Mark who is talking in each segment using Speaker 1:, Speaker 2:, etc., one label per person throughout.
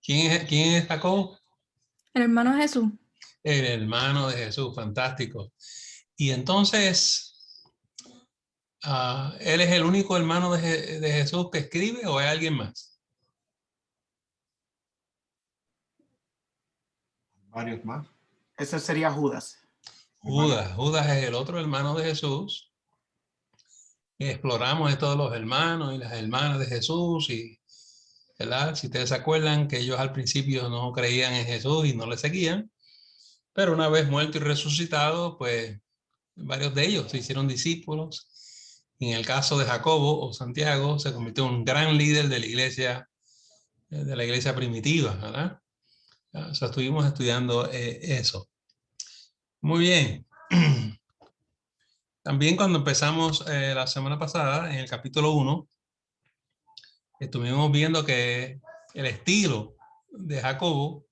Speaker 1: Quién es Jacob?
Speaker 2: El hermano Jesús.
Speaker 1: El hermano de Jesús, fantástico. Y entonces, ¿él es el único hermano de Jesús que escribe o hay alguien más?
Speaker 3: Varios más. Ese sería Judas.
Speaker 1: Judas. Judas es el otro hermano de Jesús. Exploramos esto de los hermanos y las hermanas de Jesús y, ¿verdad? Si ustedes se acuerdan que ellos al principio no creían en Jesús y no le seguían, pero una vez muerto y resucitado, pues varios de ellos se hicieron discípulos. En el caso de Jacobo o Santiago, se convirtió en un gran líder de la iglesia primitiva, ¿verdad? O sea, estuvimos estudiando eso. Muy bien. También cuando empezamos la semana pasada, en el capítulo 1, estuvimos viendo que el estilo de Jacobo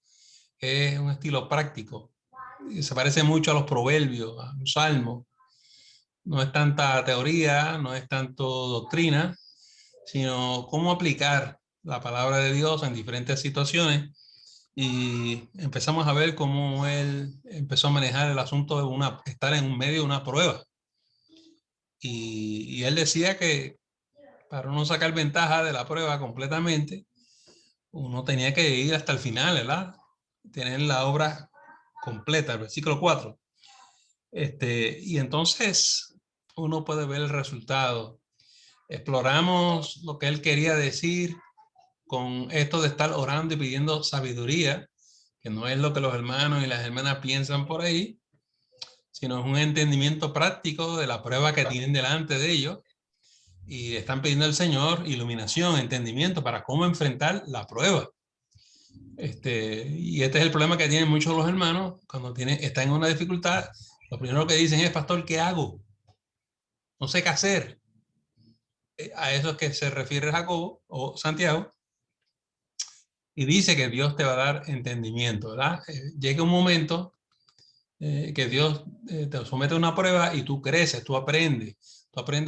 Speaker 1: es un estilo práctico. Y se parece mucho a los proverbios, a los salmos. No es tanta teoría, no es tanto doctrina, sino cómo aplicar la palabra de Dios en diferentes situaciones. Y empezamos a ver cómo él empezó a manejar el asunto de estar en medio de una prueba. Y él decía que para no sacar ventaja de la prueba completamente, uno tenía que ir hasta el final, ¿verdad? Tener la obra completa, el versículo 4. Y entonces uno puede ver el resultado. Exploramos lo que él quería decir con esto de estar orando y pidiendo sabiduría, que no es lo que los hermanos y las hermanas piensan por ahí, sino es un entendimiento práctico de la prueba que tienen delante de ellos y están pidiendo al Señor iluminación, entendimiento para cómo enfrentar la prueba. Y este es el problema que tienen muchos de los hermanos cuando están en una dificultad. Lo primero que dicen es, pastor, ¿qué hago? No sé qué hacer. A eso es que se refiere Jacobo o Santiago. Y dice que Dios te va a dar entendimiento, ¿verdad? Llega un momento que Dios te somete a una prueba y tú creces, tú aprendes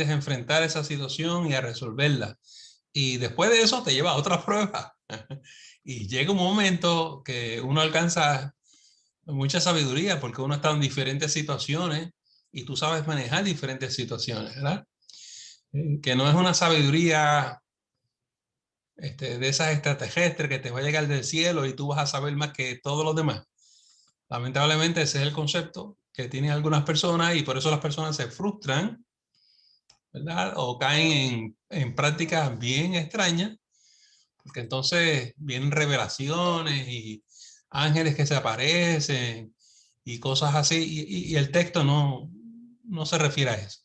Speaker 1: a enfrentar esa situación y a resolverla. Y después de eso te lleva a otra prueba. Y llega un momento que uno alcanza mucha sabiduría porque uno está en diferentes situaciones y tú sabes manejar diferentes situaciones, ¿verdad? Que no es una sabiduría de esas extraterrestres que te va a llegar del cielo y tú vas a saber más que todos los demás. Lamentablemente ese es el concepto que tienen algunas personas y por eso las personas se frustran, ¿verdad? O caen en prácticas bien extrañas, porque entonces vienen revelaciones y ángeles que se aparecen y cosas así, y el texto no se refiere a eso.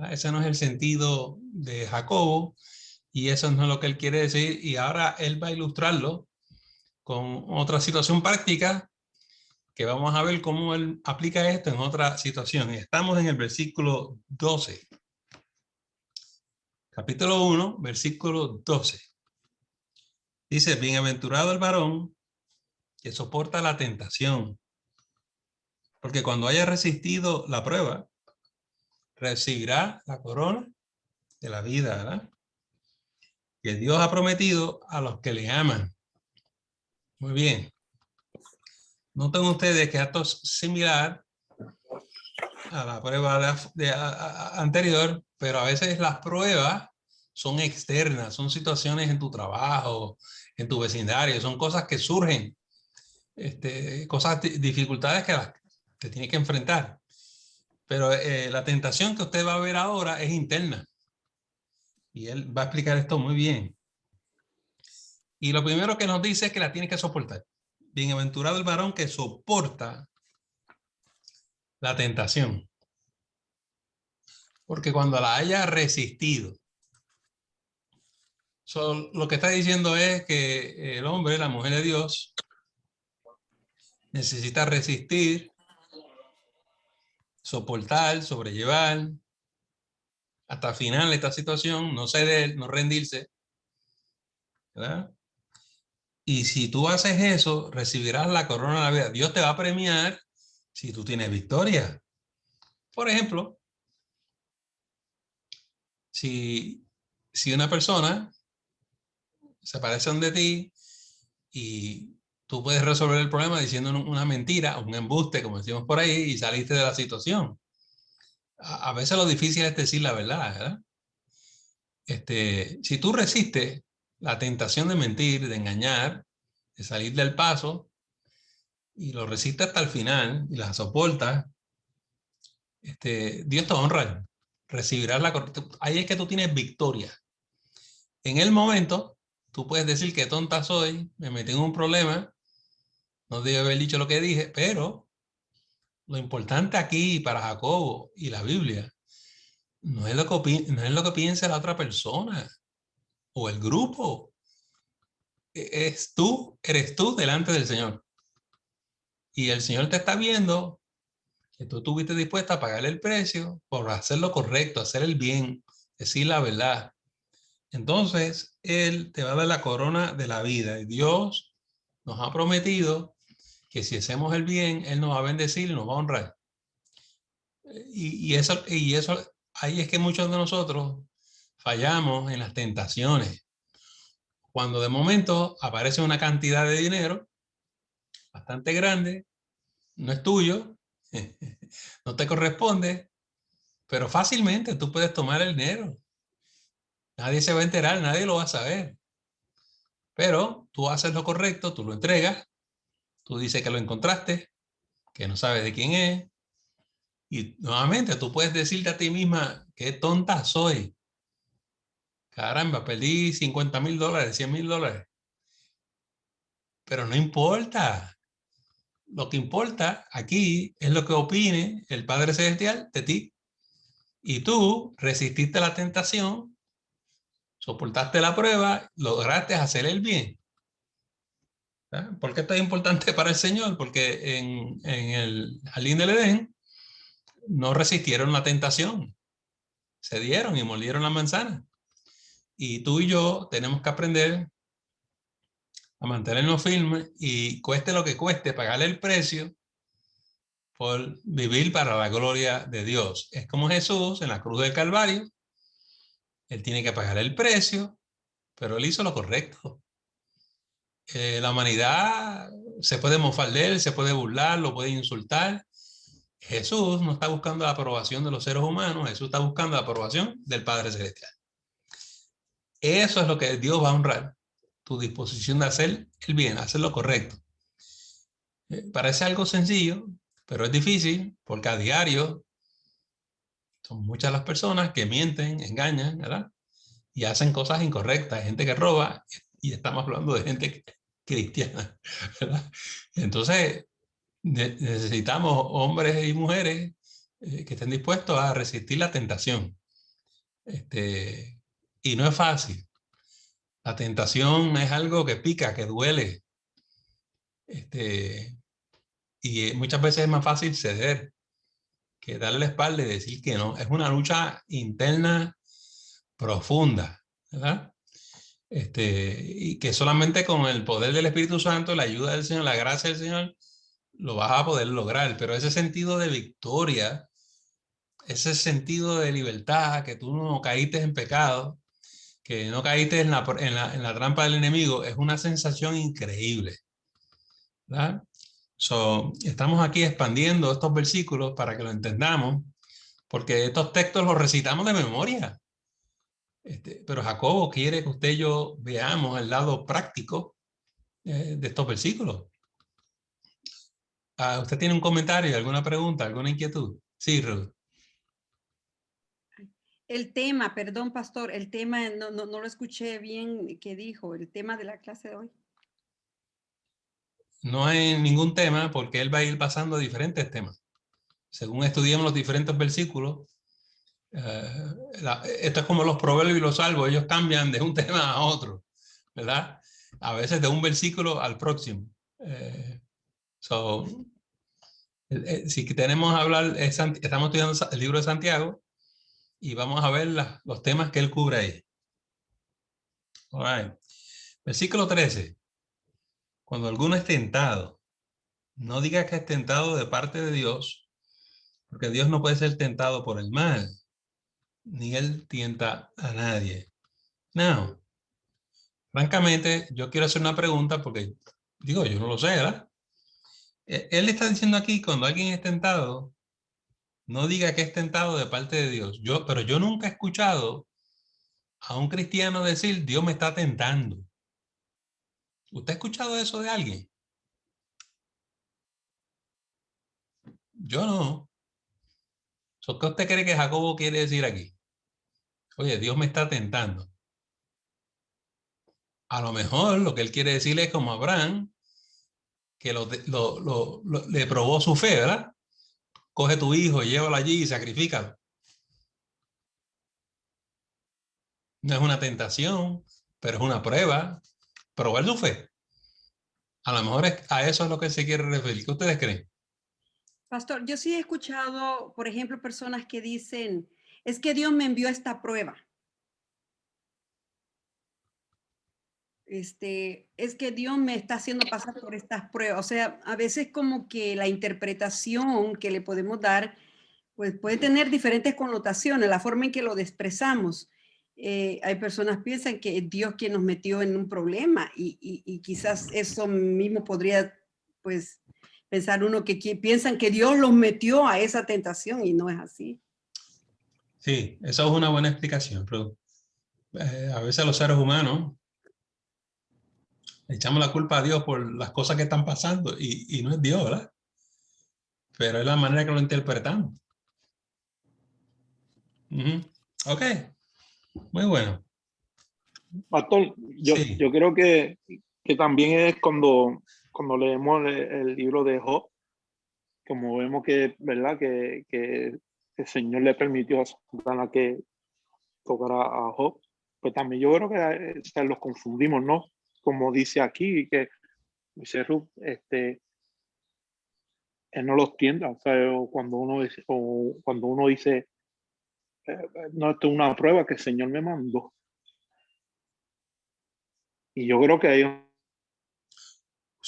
Speaker 1: Ese no es el sentido de Jacobo y eso no es lo que él quiere decir, y ahora él va a ilustrarlo con otra situación práctica que vamos a ver cómo él aplica esto en otra situación. Estamos en el versículo 12. Capítulo 1, versículo 12. Dice, bienaventurado el varón que soporta la tentación, porque cuando haya resistido la prueba, recibirá la corona de la vida, ¿verdad? Que Dios ha prometido a los que le aman. Muy bien. Noten ustedes que esto es similar a la prueba anterior, pero a veces las pruebas son externas, son situaciones en tu trabajo, en tu vecindario, son cosas que surgen, dificultades que te tienes que enfrentar. Pero la tentación que usted va a ver ahora es interna. Y él va a explicar esto muy bien. Y lo primero que nos dice es que la tiene que soportar. Bienaventurado el varón que soporta la tentación. Porque cuando la haya resistido, lo que está diciendo es que el hombre, la mujer de Dios, necesita resistir, soportar, sobrellevar hasta el final esta situación, no ceder, no rendirse, ¿verdad? Y si tú haces eso, recibirás la corona de la vida. Dios te va a premiar si tú tienes victoria. Por ejemplo, si una persona se parece a de ti y tú puedes resolver el problema diciendo una mentira, un embuste, como decimos por ahí, y saliste de la situación. A veces lo difícil es decir la verdad, ¿verdad? Si tú resistes la tentación de mentir, de engañar, de salir del paso, y lo resistes hasta el final, y la soportas, Dios te va a honrar. Recibirás la correcta. Ahí es que tú tienes victoria. En el momento, tú puedes decir que tonta soy, me metí en un problema, no debí haber dicho lo que dije, pero lo importante aquí para Jacobo y la Biblia no es no es lo que piensa la otra persona o el grupo. Eres tú delante del Señor. Y el Señor te está viendo que tú estuviste dispuesta a pagarle el precio por hacer lo correcto, hacer el bien, decir la verdad. Entonces, Él te va a dar la corona de la vida. Y Dios nos ha prometido que si hacemos el bien, Él nos va a bendecir y nos va a honrar. Y eso, ahí es que muchos de nosotros fallamos en las tentaciones. Cuando de momento aparece una cantidad de dinero bastante grande, no es tuyo, no te corresponde, pero fácilmente tú puedes tomar el dinero. Nadie se va a enterar, nadie lo va a saber. Pero tú haces lo correcto, tú lo entregas, tú dices que lo encontraste, que no sabes de quién es, y nuevamente tú puedes decirte a ti misma, qué tonta soy. Caramba, perdí $50,000, $100,000. Pero no importa. Lo que importa aquí es lo que opine el Padre Celestial de ti. Y tú resististe la tentación, soportaste la prueba, lograste hacer el bien. ¿Ah? ¿Por qué esto es importante para el Señor? Porque en el jardín del Edén no resistieron la tentación. Se dieron y mordieron la manzana. Y tú y yo tenemos que aprender a mantenernos firmes y cueste lo que cueste, pagarle el precio por vivir para la gloria de Dios. Es como Jesús en la cruz del Calvario. Él tiene que pagar el precio, pero él hizo lo correcto. La humanidad se puede mofar de él, se puede burlar, lo puede insultar. Jesús no está buscando la aprobación de los seres humanos, Jesús está buscando la aprobación del Padre Celestial. Eso es lo que Dios va a honrar, tu disposición de hacer el bien, hacer lo correcto. Parece algo sencillo, pero es difícil porque a diario son muchas las personas que mienten, engañan, ¿verdad? Y hacen cosas incorrectas. Hay gente que roba y estamos hablando de gente cristiana, ¿verdad? Entonces, necesitamos hombres y mujeres que estén dispuestos a resistir la tentación. Y no es fácil. La tentación es algo que pica, que duele. Y muchas veces es más fácil ceder que darle la espalda y decir que no. Es una lucha interna profunda, ¿verdad? Y que solamente con el poder del Espíritu Santo, la ayuda del Señor, la gracia del Señor, lo vas a poder lograr. Pero ese sentido de victoria, ese sentido de libertad, que tú no caíste en pecado, que no caíste en la trampa del enemigo, es una sensación increíble, ¿verdad? Estamos aquí expandiendo estos versículos para que lo entendamos, porque estos textos los recitamos de memoria. Pero Jacobo quiere que usted y yo veamos el lado práctico de estos versículos. ¿Usted tiene un comentario, alguna pregunta, alguna inquietud? Sí, Ruth.
Speaker 4: El tema, perdón, pastor, el tema, no lo escuché bien que dijo, el tema de la clase de hoy.
Speaker 1: No hay ningún tema porque él va a ir pasando a diferentes temas. Según estudiemos los diferentes versículos, esto es como los proverbios y los salmos, ellos cambian de un tema a otro, ¿verdad? A veces de un versículo al próximo. Si tenemos a hablar, estamos estudiando el libro de Santiago y vamos a ver los temas que él cubre ahí. All right. Versículo 13. Cuando alguno es tentado, no diga que es tentado de parte de Dios, porque Dios no puede ser tentado por el mal, ni él tienta a nadie. No. francamente, yo quiero hacer una pregunta porque, digo, yo no lo sé, ¿verdad? Él está diciendo aquí, cuando alguien es tentado, no diga que es tentado de parte de Dios. Pero yo nunca he escuchado a un cristiano decir, Dios me está tentando. ¿Usted ha escuchado eso de alguien? Yo no. ¿Qué usted cree que Jacobo quiere decir aquí? Oye, Dios me está tentando. A lo mejor lo que él quiere decirle es como Abraham, que le probó su fe, ¿verdad? Coge tu hijo, llévalo allí y sacrifícalo. No es una tentación, pero es una prueba. Probar su fe. A lo mejor a eso es lo que se quiere referir. ¿Qué ustedes creen?
Speaker 4: Pastor, yo sí he escuchado, por ejemplo, personas que dicen, es que Dios me envió esta prueba. Es que Dios me está haciendo pasar por estas pruebas. O sea, a veces como que la interpretación que le podemos dar, pues puede tener diferentes connotaciones, la forma en que lo expresamos. Hay personas que piensan que es Dios quien nos metió en un problema y quizás eso mismo podría, pues, pensar uno que piensan que Dios los metió a esa tentación y no es así.
Speaker 1: Sí, esa es una buena explicación, pero a veces los seres humanos le echamos la culpa a Dios por las cosas que están pasando y no es Dios, ¿verdad? Pero es la manera que lo interpretamos. Ok, muy bueno.
Speaker 5: Pastor,
Speaker 1: Sí,
Speaker 5: yo creo que también es cuando leemos el libro de Job, como vemos que, ¿verdad? Que el Señor le permitió a Satanás que tocara a Job, pues también yo creo que los confundimos, ¿no? Como dice aquí, que dice Ruth, él no los tienda, o sea, cuando uno dice no, esto es una prueba que el Señor me mandó. Y yo creo que ahí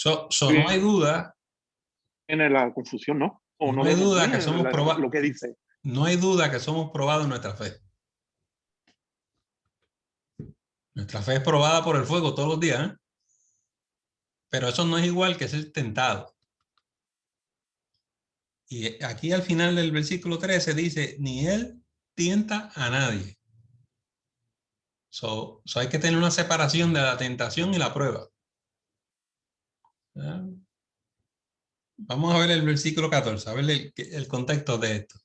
Speaker 1: no hay duda,
Speaker 5: viene la confusión, ¿no? O
Speaker 1: no
Speaker 5: no
Speaker 1: hay
Speaker 5: vemos
Speaker 1: duda que
Speaker 5: bien
Speaker 1: somos probados,
Speaker 5: lo que dice.
Speaker 1: no hay duda que somos probados en nuestra fe. Nuestra fe es probada por el fuego todos los días, ¿eh? Pero eso no es igual que ser tentado. Y aquí al final del versículo 13 dice, ni él tienta a nadie. Hay que tener una separación de la tentación y la prueba. ¿Ya? Vamos a ver el versículo 14, a ver el contexto de esto.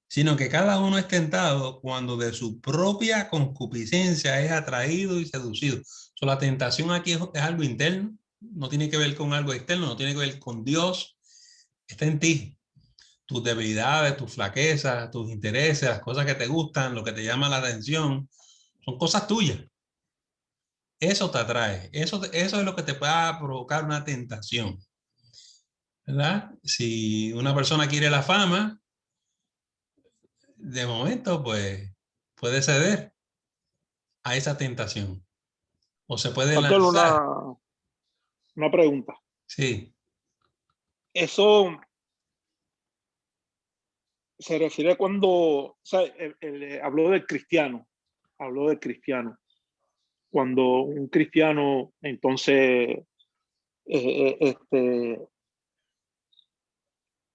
Speaker 1: Sino que cada uno es tentado cuando de su propia concupiscencia es atraído y seducido. La tentación aquí es algo interno, no tiene que ver con algo externo, no tiene que ver con Dios, está en ti. Tus debilidades, tus flaquezas, tus intereses, las cosas que te gustan, lo que te llama la atención, son cosas tuyas. Eso te atrae, eso es lo que te puede provocar una tentación, ¿verdad? Si una persona quiere la fama, de momento, pues puede ceder a esa tentación o se puede
Speaker 5: Pastor,
Speaker 1: lanzar.
Speaker 5: una pregunta.
Speaker 1: Sí,
Speaker 5: Eso se refiere cuando, o sea, habló del cristiano, cuando un cristiano entonces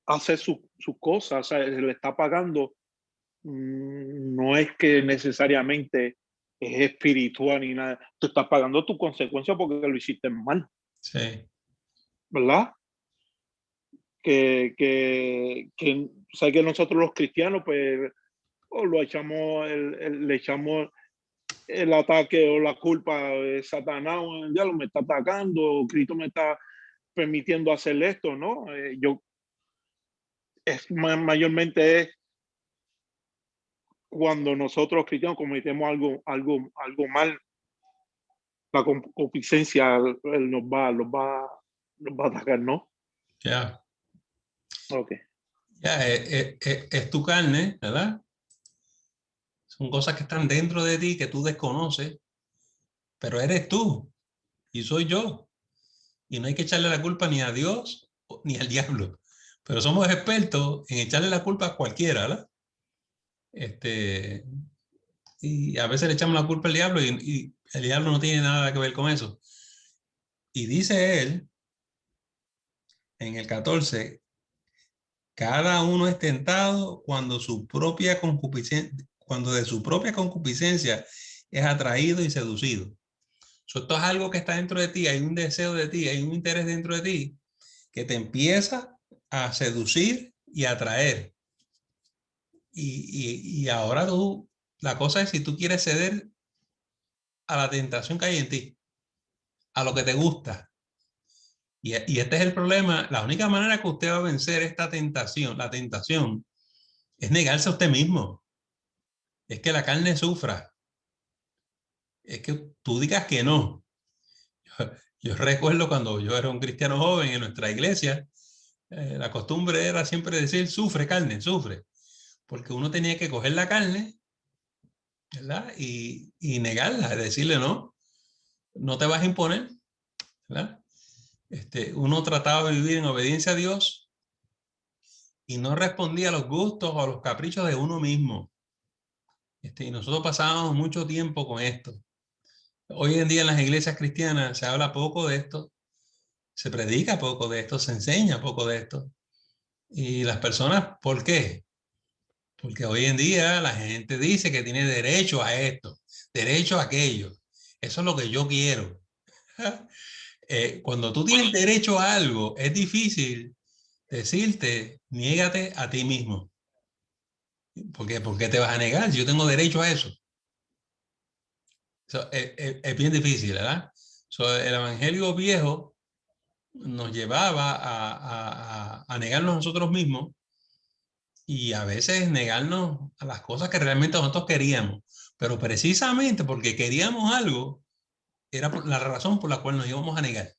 Speaker 5: hace su cosa, o sea, le está pagando, no es que necesariamente es espiritual ni nada, tú estás pagando tu consecuencia porque lo hiciste mal,
Speaker 1: sí,
Speaker 5: ¿verdad? O sea, que nosotros los cristianos, pues, lo echamos, le echamos el ataque o la culpa de Satanás, o el diablo me está atacando, o Cristo me está permitiendo hacer esto, ¿no? Mayormente es cuando nosotros cristianos cometemos algo mal, la concupiscencia nos va a atacar, ¿no?
Speaker 1: ya.
Speaker 5: Ok.
Speaker 1: Ya, es tu carne, ¿verdad? Son cosas que están dentro de ti que tú desconoces, pero eres tú y soy yo. Y no hay que echarle la culpa ni a Dios ni al diablo. Pero somos expertos en echarle la culpa a cualquiera, ¿verdad? Y a veces le echamos la culpa al diablo y El diablo no tiene nada que ver con eso. Y dice él, en el 14, cada uno es tentado cuando cuando de su propia concupiscencia es atraído y seducido. Esto es algo que está dentro de ti, hay un deseo de ti, hay un interés dentro de ti que te empieza a seducir y a atraer. Y ahora la cosa es si tú quieres ceder a la tentación que hay en ti, a lo que te gusta. Y este es el problema. La única manera que usted va a vencer esta tentación, la tentación, es negarse a usted mismo. Es que la carne sufra. Es que tú digas que no. Yo recuerdo cuando yo era un cristiano joven en nuestra iglesia, la costumbre era siempre decir, sufre carne, sufre. Porque uno tenía que coger la carne, ¿verdad? Y negarla, decirle no, no te vas a imponer, ¿verdad? Uno trataba de vivir en obediencia a Dios y no respondía a los gustos o a los caprichos de uno mismo. Y nosotros pasábamos mucho tiempo con esto. Hoy en día en las iglesias cristianas se habla poco de esto, se predica poco de esto, se enseña poco de esto. Y las personas, ¿por qué? Porque hoy en día la gente dice que tiene derecho a esto, derecho a aquello. Eso es lo que yo quiero. Cuando tú tienes derecho a algo, es difícil decirte, niégate a ti mismo. ¿Por qué te vas a negar si yo tengo derecho a eso? Es bien difícil, ¿verdad? El evangelio viejo nos llevaba a negarnos a nosotros mismos y a veces negarnos a las cosas que realmente nosotros queríamos. Pero precisamente porque queríamos algo, era la razón por la cual nos íbamos a negar.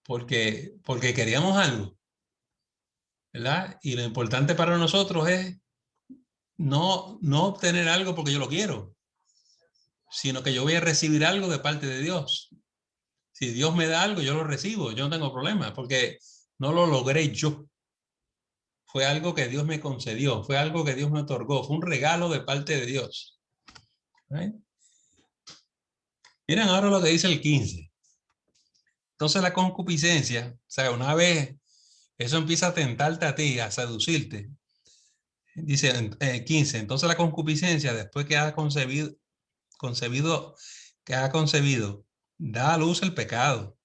Speaker 1: Porque queríamos algo, ¿verdad? Y lo importante para nosotros es no obtener algo porque yo lo quiero, sino que yo voy a recibir algo de parte de Dios. Si Dios me da algo, yo lo recibo, yo no tengo problema, porque no lo logré yo. Fue algo que Dios me concedió, fue algo que Dios me otorgó, fue un regalo de parte de Dios. ¿Right? Miren ahora lo que dice el 15. Entonces la concupiscencia, o sea, una vez eso empieza a tentarte a ti, a seducirte. Dice 15, entonces la concupiscencia, después que ha concebido, da a luz el pecado.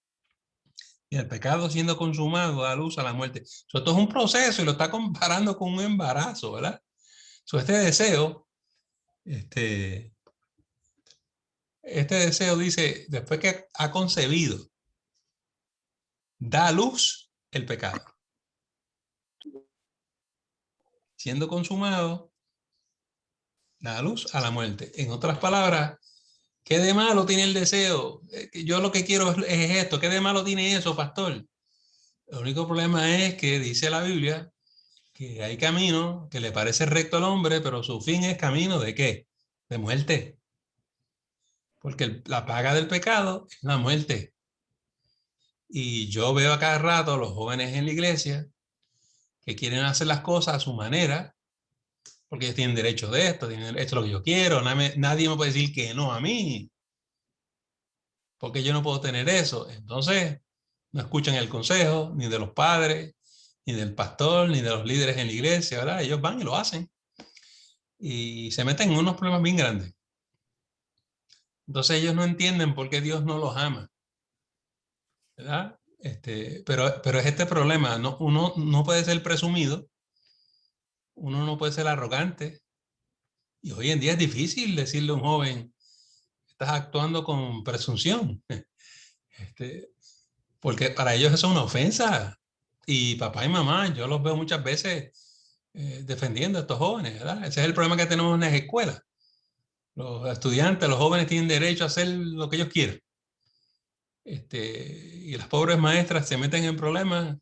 Speaker 1: Y el pecado siendo consumado da luz a la muerte. Esto es un proceso y lo está comparando con un embarazo, ¿verdad? Este deseo, este deseo dice, después que ha concebido, da a luz el pecado. Siendo consumado, da a luz a la muerte. En otras palabras, ¿qué de malo tiene el deseo? Yo lo que quiero es esto. ¿Qué de malo tiene eso, pastor? El único problema es que dice la Biblia que hay camino que le parece recto al hombre, pero su fin es camino ¿de qué? De muerte. Porque la paga del pecado es la muerte. Y yo veo a cada rato a los jóvenes en la iglesia que quieren hacer las cosas a su manera, porque ellos tienen derecho de esto, esto es lo que yo quiero, nadie me puede decir que no a mí, porque yo no puedo tener eso. Entonces, no escuchan el consejo, ni de los padres, ni del pastor, ni de los líderes en la iglesia, ¿verdad? Ellos van y lo hacen. Y se meten en unos problemas bien grandes. Entonces ellos no entienden por qué Dios no los ama, ¿verdad? Pero es este problema, no, uno no puede ser presumido, uno no puede ser arrogante. Y hoy en día es difícil decirle a un joven, estás actuando con presunción. Porque para ellos eso es una ofensa. Y papá y mamá, yo los veo muchas veces defendiendo a estos jóvenes, ¿verdad? Ese es el problema que tenemos en las escuelas. Los estudiantes, los jóvenes tienen derecho a hacer lo que ellos quieran. Y las pobres maestras se meten en problemas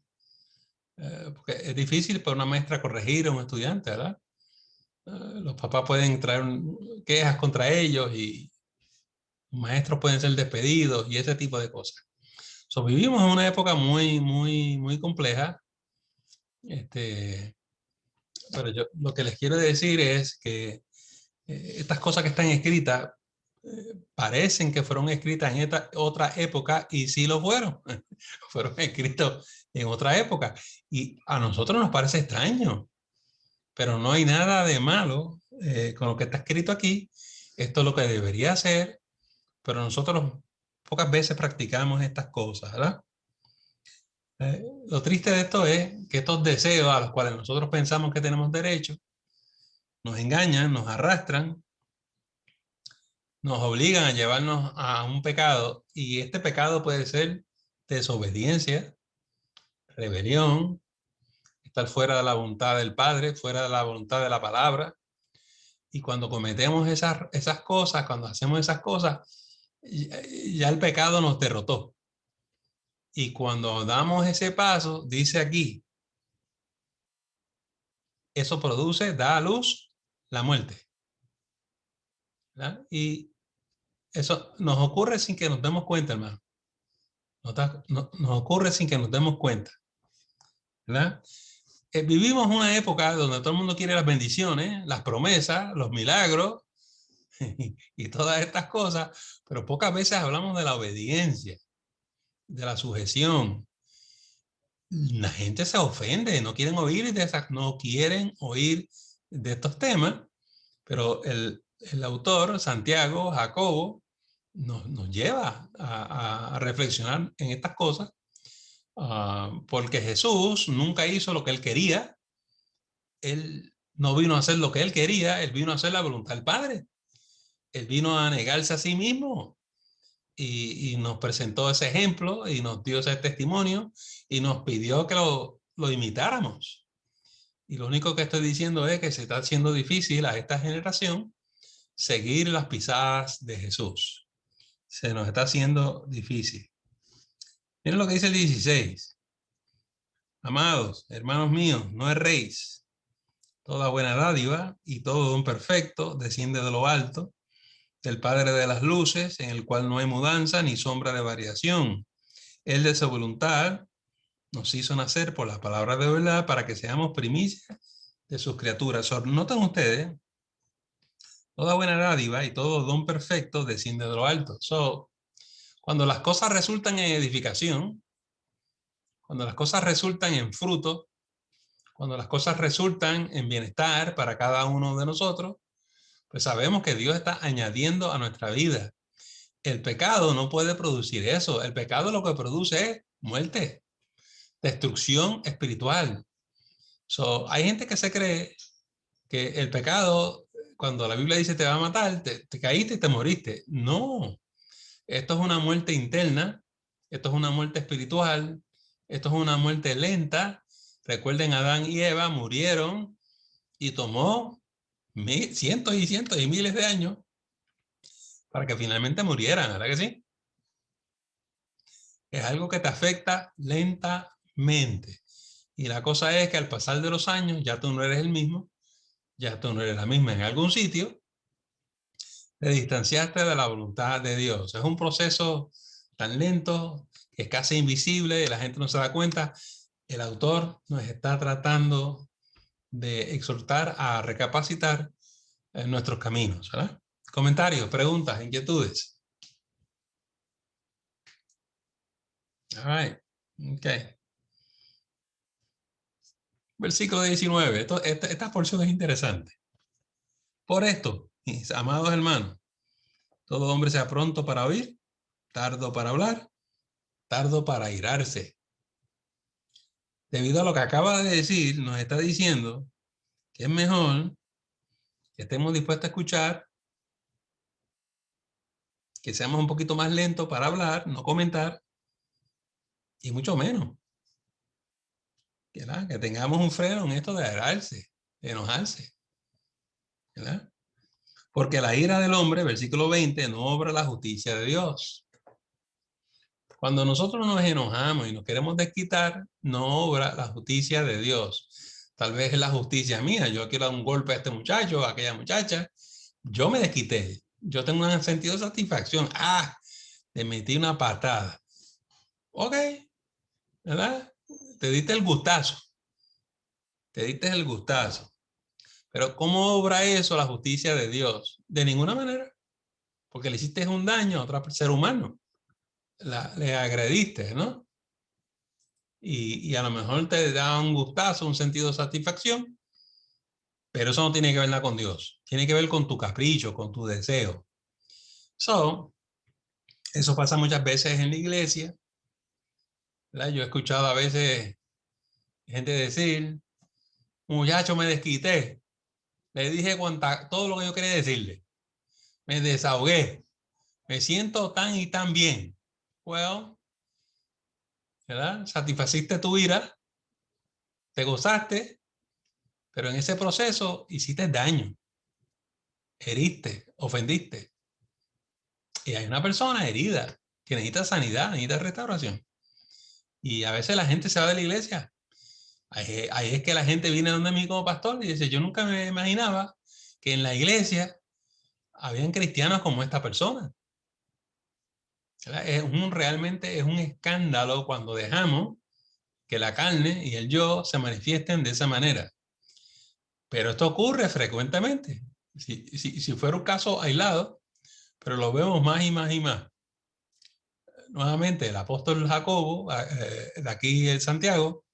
Speaker 1: porque es difícil para una maestra corregir a un estudiante, ¿verdad? Los papás pueden traer quejas contra ellos y maestros pueden ser despedidos y ese tipo de cosas. Vivimos en una época muy compleja. Pero yo lo que les quiero decir es que estas cosas que están escritas parecen que fueron escritas en esta otra época y sí lo fueron. Fueron escritos en otra época. Y a nosotros nos parece extraño, pero no hay nada de malo con lo que está escrito aquí. Esto es lo que debería ser, pero nosotros pocas veces practicamos estas cosas, ¿verdad? Lo triste de esto es que estos deseos a los cuales nosotros pensamos que tenemos derecho nos engañan, nos arrastran, nos obligan a llevarnos a un pecado, y este pecado puede ser desobediencia, rebelión, estar fuera de la voluntad del Padre, fuera de la voluntad de la palabra. Y cuando cometemos esas cosas, cuando hacemos esas cosas, ya el pecado nos derrotó. Y cuando damos ese paso, dice aquí, eso produce, da a luz la muerte, ¿verdad? Y eso nos ocurre sin que nos demos cuenta, hermano. Nos ocurre sin que nos demos cuenta, ¿verdad? Vivimos una época donde todo el mundo quiere las bendiciones, las promesas, los milagros y todas estas cosas, pero pocas veces hablamos de la obediencia, de la sujeción. La gente se ofende, no quieren oír no quieren oír de estos temas, pero el autor, Santiago, Jacobo, nos lleva a reflexionar en estas cosas, porque Jesús nunca hizo lo que él quería. Él no vino a hacer lo que él quería, él vino a hacer la voluntad del Padre. Él vino a negarse a sí mismo y nos presentó ese ejemplo y nos dio ese testimonio y nos pidió que lo imitáramos. Y lo único que estoy diciendo es que se está haciendo difícil a esta generación seguir las pisadas de Jesús. Se nos está haciendo difícil. Miren lo que dice el 16. Amados, hermanos míos, no erréis. Toda buena dádiva y todo don perfecto desciende de lo alto, del Padre de las luces, en el cual no hay mudanza ni sombra de variación. Él de su voluntad nos hizo nacer por las palabras de verdad para que seamos primicias de sus criaturas. Noten ustedes, toda buena dádiva y todo don perfecto desciende de lo alto. Cuando las cosas resultan en edificación, cuando las cosas resultan en fruto, cuando las cosas resultan en bienestar para cada uno de nosotros, pues sabemos que Dios está añadiendo a nuestra vida. El pecado no puede producir eso. El pecado lo que produce es muerte, destrucción espiritual. Hay gente que se cree que el pecado, cuando la Biblia dice te va a matar, te caíste y te moriste. No, esto es una muerte interna, esto es una muerte espiritual, esto es una muerte lenta. Recuerden, Adán y Eva murieron y tomó cientos y cientos y miles de años para que finalmente murieran, ¿verdad que sí? Es algo que te afecta lentamente. Y la cosa es que al pasar de los años ya tú no eres el mismo, ya tú no eres la misma. En algún sitio te distanciaste de la voluntad de Dios. Es un proceso tan lento que es casi invisible, la gente no se da cuenta. El autor nos está tratando de exhortar a recapacitar en nuestros caminos, ¿verdad? Comentarios, preguntas, inquietudes. All right. Okay. Versículo 19. Esta porción es interesante. Por esto, mis amados hermanos, todo hombre sea pronto para oír, tardo para hablar, tardo para airarse. Debido a lo que acaba de decir, nos está diciendo que es mejor que estemos dispuestos a escuchar, que seamos un poquito más lentos para hablar, no comentar, y mucho menos ¿verdad? Que tengamos un freno en esto de airarse, de enojarse, ¿verdad? Porque la ira del hombre, versículo 20, no obra la justicia de Dios. Cuando nosotros nos enojamos y nos queremos desquitar, no obra la justicia de Dios. Tal vez es la justicia mía. Yo quiero dar un golpe a este muchacho, a aquella muchacha. Yo me desquité. Yo tengo un sentido de satisfacción. Le metí una patada. Ok, ¿verdad? Te diste el gustazo. Te diste el gustazo. Pero ¿cómo obra eso la justicia de Dios? De ninguna manera. porque le hiciste un daño a otro ser humano. Le agrediste, ¿no? Y a lo mejor te da un gustazo, un sentido de satisfacción, pero eso no tiene que ver nada con Dios. Tiene que ver con tu capricho, con tu deseo. Eso pasa muchas veces en la iglesia, ¿verdad? Yo he escuchado a veces gente decir, muchacho, me desquité. Le dije todo lo que yo quería decirle. Me desahogué. Me siento tan y tan bien. Well, ¿verdad? Satisfaciste tu ira, te gozaste, pero en ese proceso hiciste daño, heriste, ofendiste. Y hay una persona herida que necesita sanidad, necesita restauración. Y a veces la gente se va de la iglesia. Ahí es que la gente viene donde mí como pastor y dice, yo nunca me imaginaba que en la iglesia habían cristianos como esta persona. Realmente es un escándalo cuando dejamos que la carne y el yo se manifiesten de esa manera. Pero esto ocurre frecuentemente. Si fuera un caso aislado, pero lo vemos más y más y más. Nuevamente, el apóstol Jacobo, de aquí en Santiago,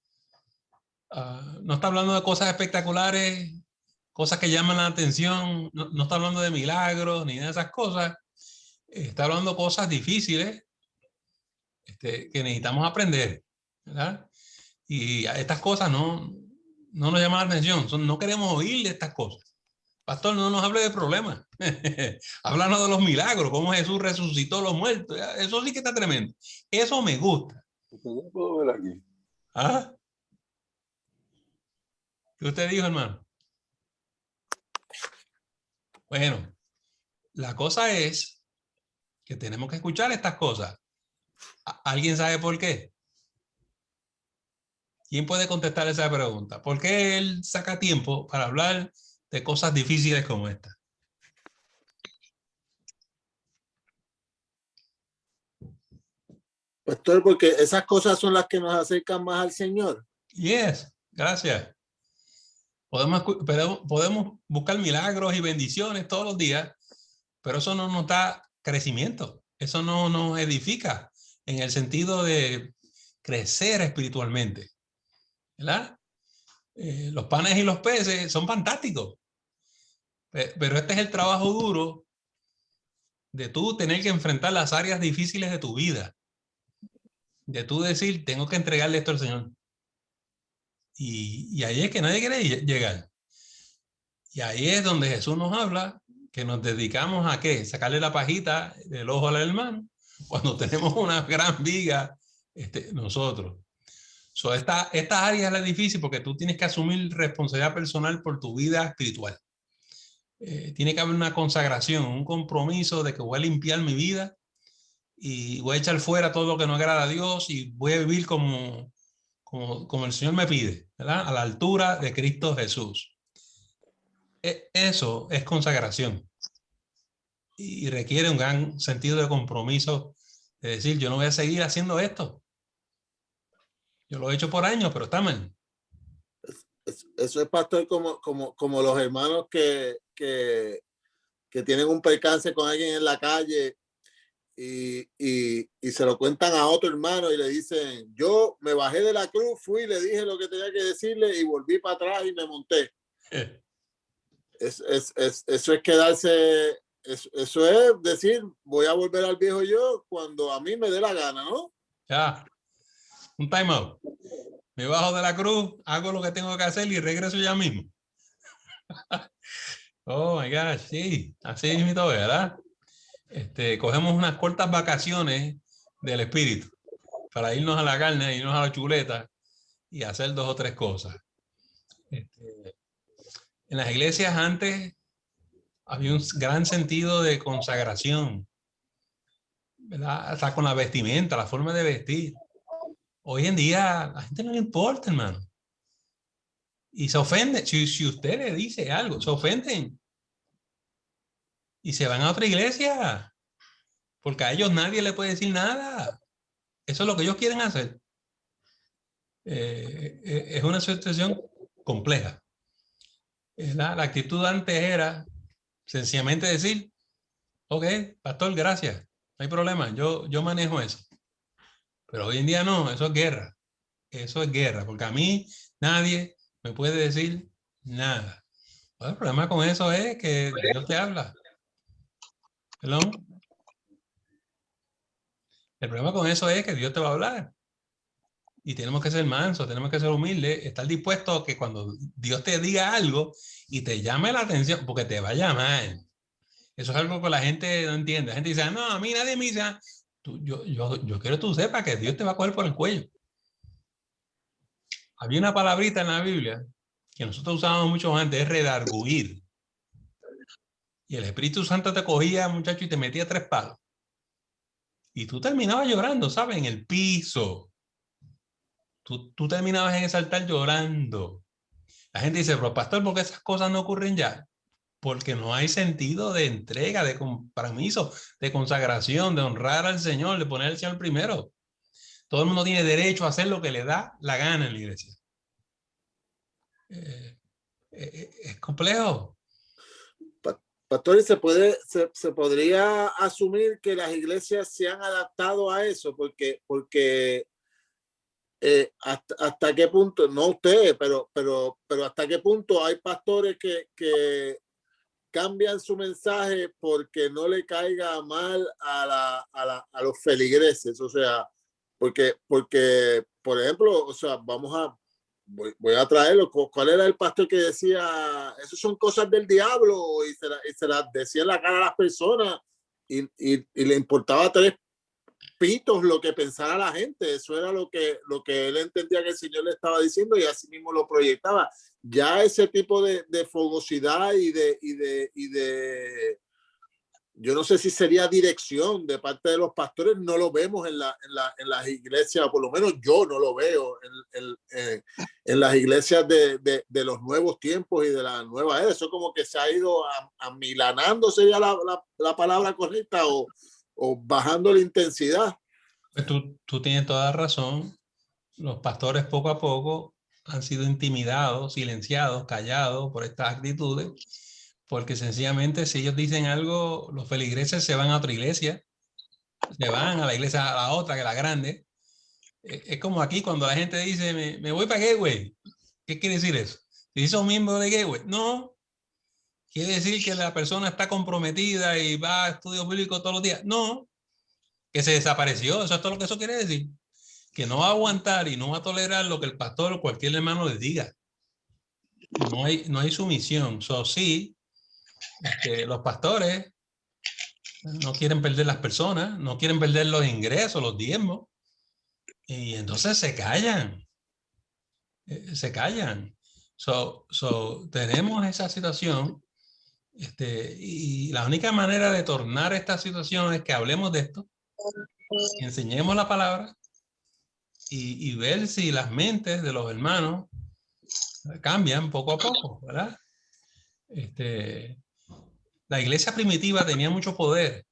Speaker 1: no está hablando de cosas espectaculares, cosas que llaman la atención, no está hablando de milagros ni de esas cosas, está hablando de cosas difíciles que necesitamos aprender, ¿verdad? Y estas cosas no nos llaman la atención, no queremos oír de estas cosas. Pastor, no nos hable de problemas. Háblanos de los milagros, cómo Jesús resucitó a los muertos. Eso sí que está tremendo. Eso me gusta.
Speaker 6: No puedo ver aquí.
Speaker 1: ¿Ah? ¿Qué usted dijo, hermano? Bueno, la cosa es que tenemos que escuchar estas cosas. ¿Alguien sabe por qué? ¿Quién puede contestar esa pregunta? ¿Por qué él saca tiempo para hablar de cosas difíciles como esta?
Speaker 6: Pastor, porque esas cosas son las que nos acercan más al Señor.
Speaker 1: Yes, gracias. Podemos buscar milagros y bendiciones todos los días, pero eso no nos da crecimiento. Eso no nos edifica en el sentido de crecer espiritualmente, ¿verdad? Los panes y los peces son fantásticos, pero este es el trabajo duro de tú tener que enfrentar las áreas difíciles de tu vida, de tú decir, tengo que entregarle esto al Señor. Y ahí es que nadie quiere llegar. Y ahí es donde Jesús nos habla que nos dedicamos a ¿qué? Sacarle la pajita del ojo al hermano cuando tenemos una gran viga nosotros. Esta área es la difícil porque tú tienes que asumir responsabilidad personal por tu vida espiritual. Tiene que haber una consagración, un compromiso de que voy a limpiar mi vida y voy a echar fuera todo lo que no agrada a Dios y voy a vivir como el Señor me pide, ¿verdad? A la altura de Cristo Jesús. Eso es consagración y requiere un gran sentido de compromiso de decir, yo no voy a seguir haciendo esto. Yo lo he hecho por años, pero está mal.
Speaker 6: Eso es, pastor, como los hermanos que tienen un percance con alguien en la calle y se lo cuentan a otro hermano y le dicen, yo me bajé de la cruz, fui, le dije lo que tenía que decirle y volví para atrás y me monté. Eso es quedarse, eso es decir, voy a volver al viejo yo cuando a mí me dé la gana, ¿no?
Speaker 1: Ya, un time out. Me bajo de la cruz, hago lo que tengo que hacer y regreso ya mismo. Oh my gosh, sí, así es mismo, ¿verdad? Cogemos unas cortas vacaciones del espíritu para irnos a la carne, irnos a la chuleta y hacer 2 o 3 cosas. En las iglesias antes había un gran sentido de consagración, ¿verdad? Hasta con la vestimenta, la forma de vestir. Hoy en día a la gente no le importa, hermano. Y se ofende. Si usted le dice algo, se ofenden. Y se van a otra iglesia. Porque a ellos nadie le puede decir nada. Eso es lo que ellos quieren hacer. Es una situación compleja. La actitud antes era sencillamente decir, Ok, pastor, gracias. No hay problema, yo manejo eso. Pero hoy en día no, eso es guerra. Eso es guerra, porque a mí nadie me puede decir nada. Bueno, el problema con eso es que Dios te habla. ¿Perdón? El problema con eso es que Dios te va a hablar. Y tenemos que ser mansos, tenemos que ser humildes, estar dispuestos a que cuando Dios te diga algo y te llame la atención, porque te va a llamar. Eso es algo que la gente no entiende. La gente dice, no, a mí nadie me dice, yo quiero que tú sepas que Dios te va a coger por el cuello. Había una palabrita en la Biblia que nosotros usábamos mucho antes, es redarguir. Y el Espíritu Santo te cogía, muchacho, y te metía 3 palos. Y tú terminabas llorando, ¿sabes? En el piso. Tú terminabas en ese altar llorando. La gente dice, pero pastor, ¿por qué esas cosas no ocurren ya? Porque no hay sentido de entrega, de compromiso, de consagración, de honrar al Señor, de poner al Señor primero. Todo el mundo tiene derecho a hacer lo que le da la gana en la iglesia. Es complejo.
Speaker 6: Pastor, se podría asumir que las iglesias se han adaptado a eso? Porque hasta qué punto, no usted, pero hasta qué punto hay pastores que cambian su mensaje porque no le caiga mal a los feligreses. O sea, porque, por ejemplo, o sea, voy a traerlo. ¿Cuál era el pastor que decía, eso son cosas del diablo? Y se las decía en la cara a las personas y le importaba 3 pitos lo que pensara la gente. Eso era lo que él entendía que el Señor le estaba diciendo y así mismo lo proyectaba. Ya ese tipo de fogosidad y de yo no sé si sería dirección de parte de los pastores, no lo vemos en las iglesias, por lo menos yo no lo veo en las iglesias de los nuevos tiempos y de la nueva era. Eso como que se ha ido amilanando, sería la palabra correcta, o bajando la intensidad.
Speaker 1: Pues tú tienes toda razón. Los pastores poco a poco han sido intimidados, silenciados, callados por estas actitudes, porque sencillamente si ellos dicen algo, los feligreses se van a otra iglesia, se van a la iglesia, a la otra, que la grande. Es como aquí cuando la gente dice, me voy para Gateway. ¿Qué quiere decir eso? ¿Si sos miembro de Gateway? No. ¿Quiere decir que la persona está comprometida y va a estudios bíblicos todos los días? No. Que se desapareció. Eso es todo lo que eso quiere decir. Que no va a aguantar y no va a tolerar lo que el pastor o cualquier hermano le diga. No hay sumisión. Sí, los pastores no quieren perder las personas, no quieren perder los ingresos, los diezmos, y entonces se callan. Se callan. Tenemos esa situación, y la única manera de tornar esta situación es que hablemos de esto, enseñemos la palabra y ver si las mentes de los hermanos cambian poco a poco, ¿verdad? La iglesia primitiva tenía mucho poder.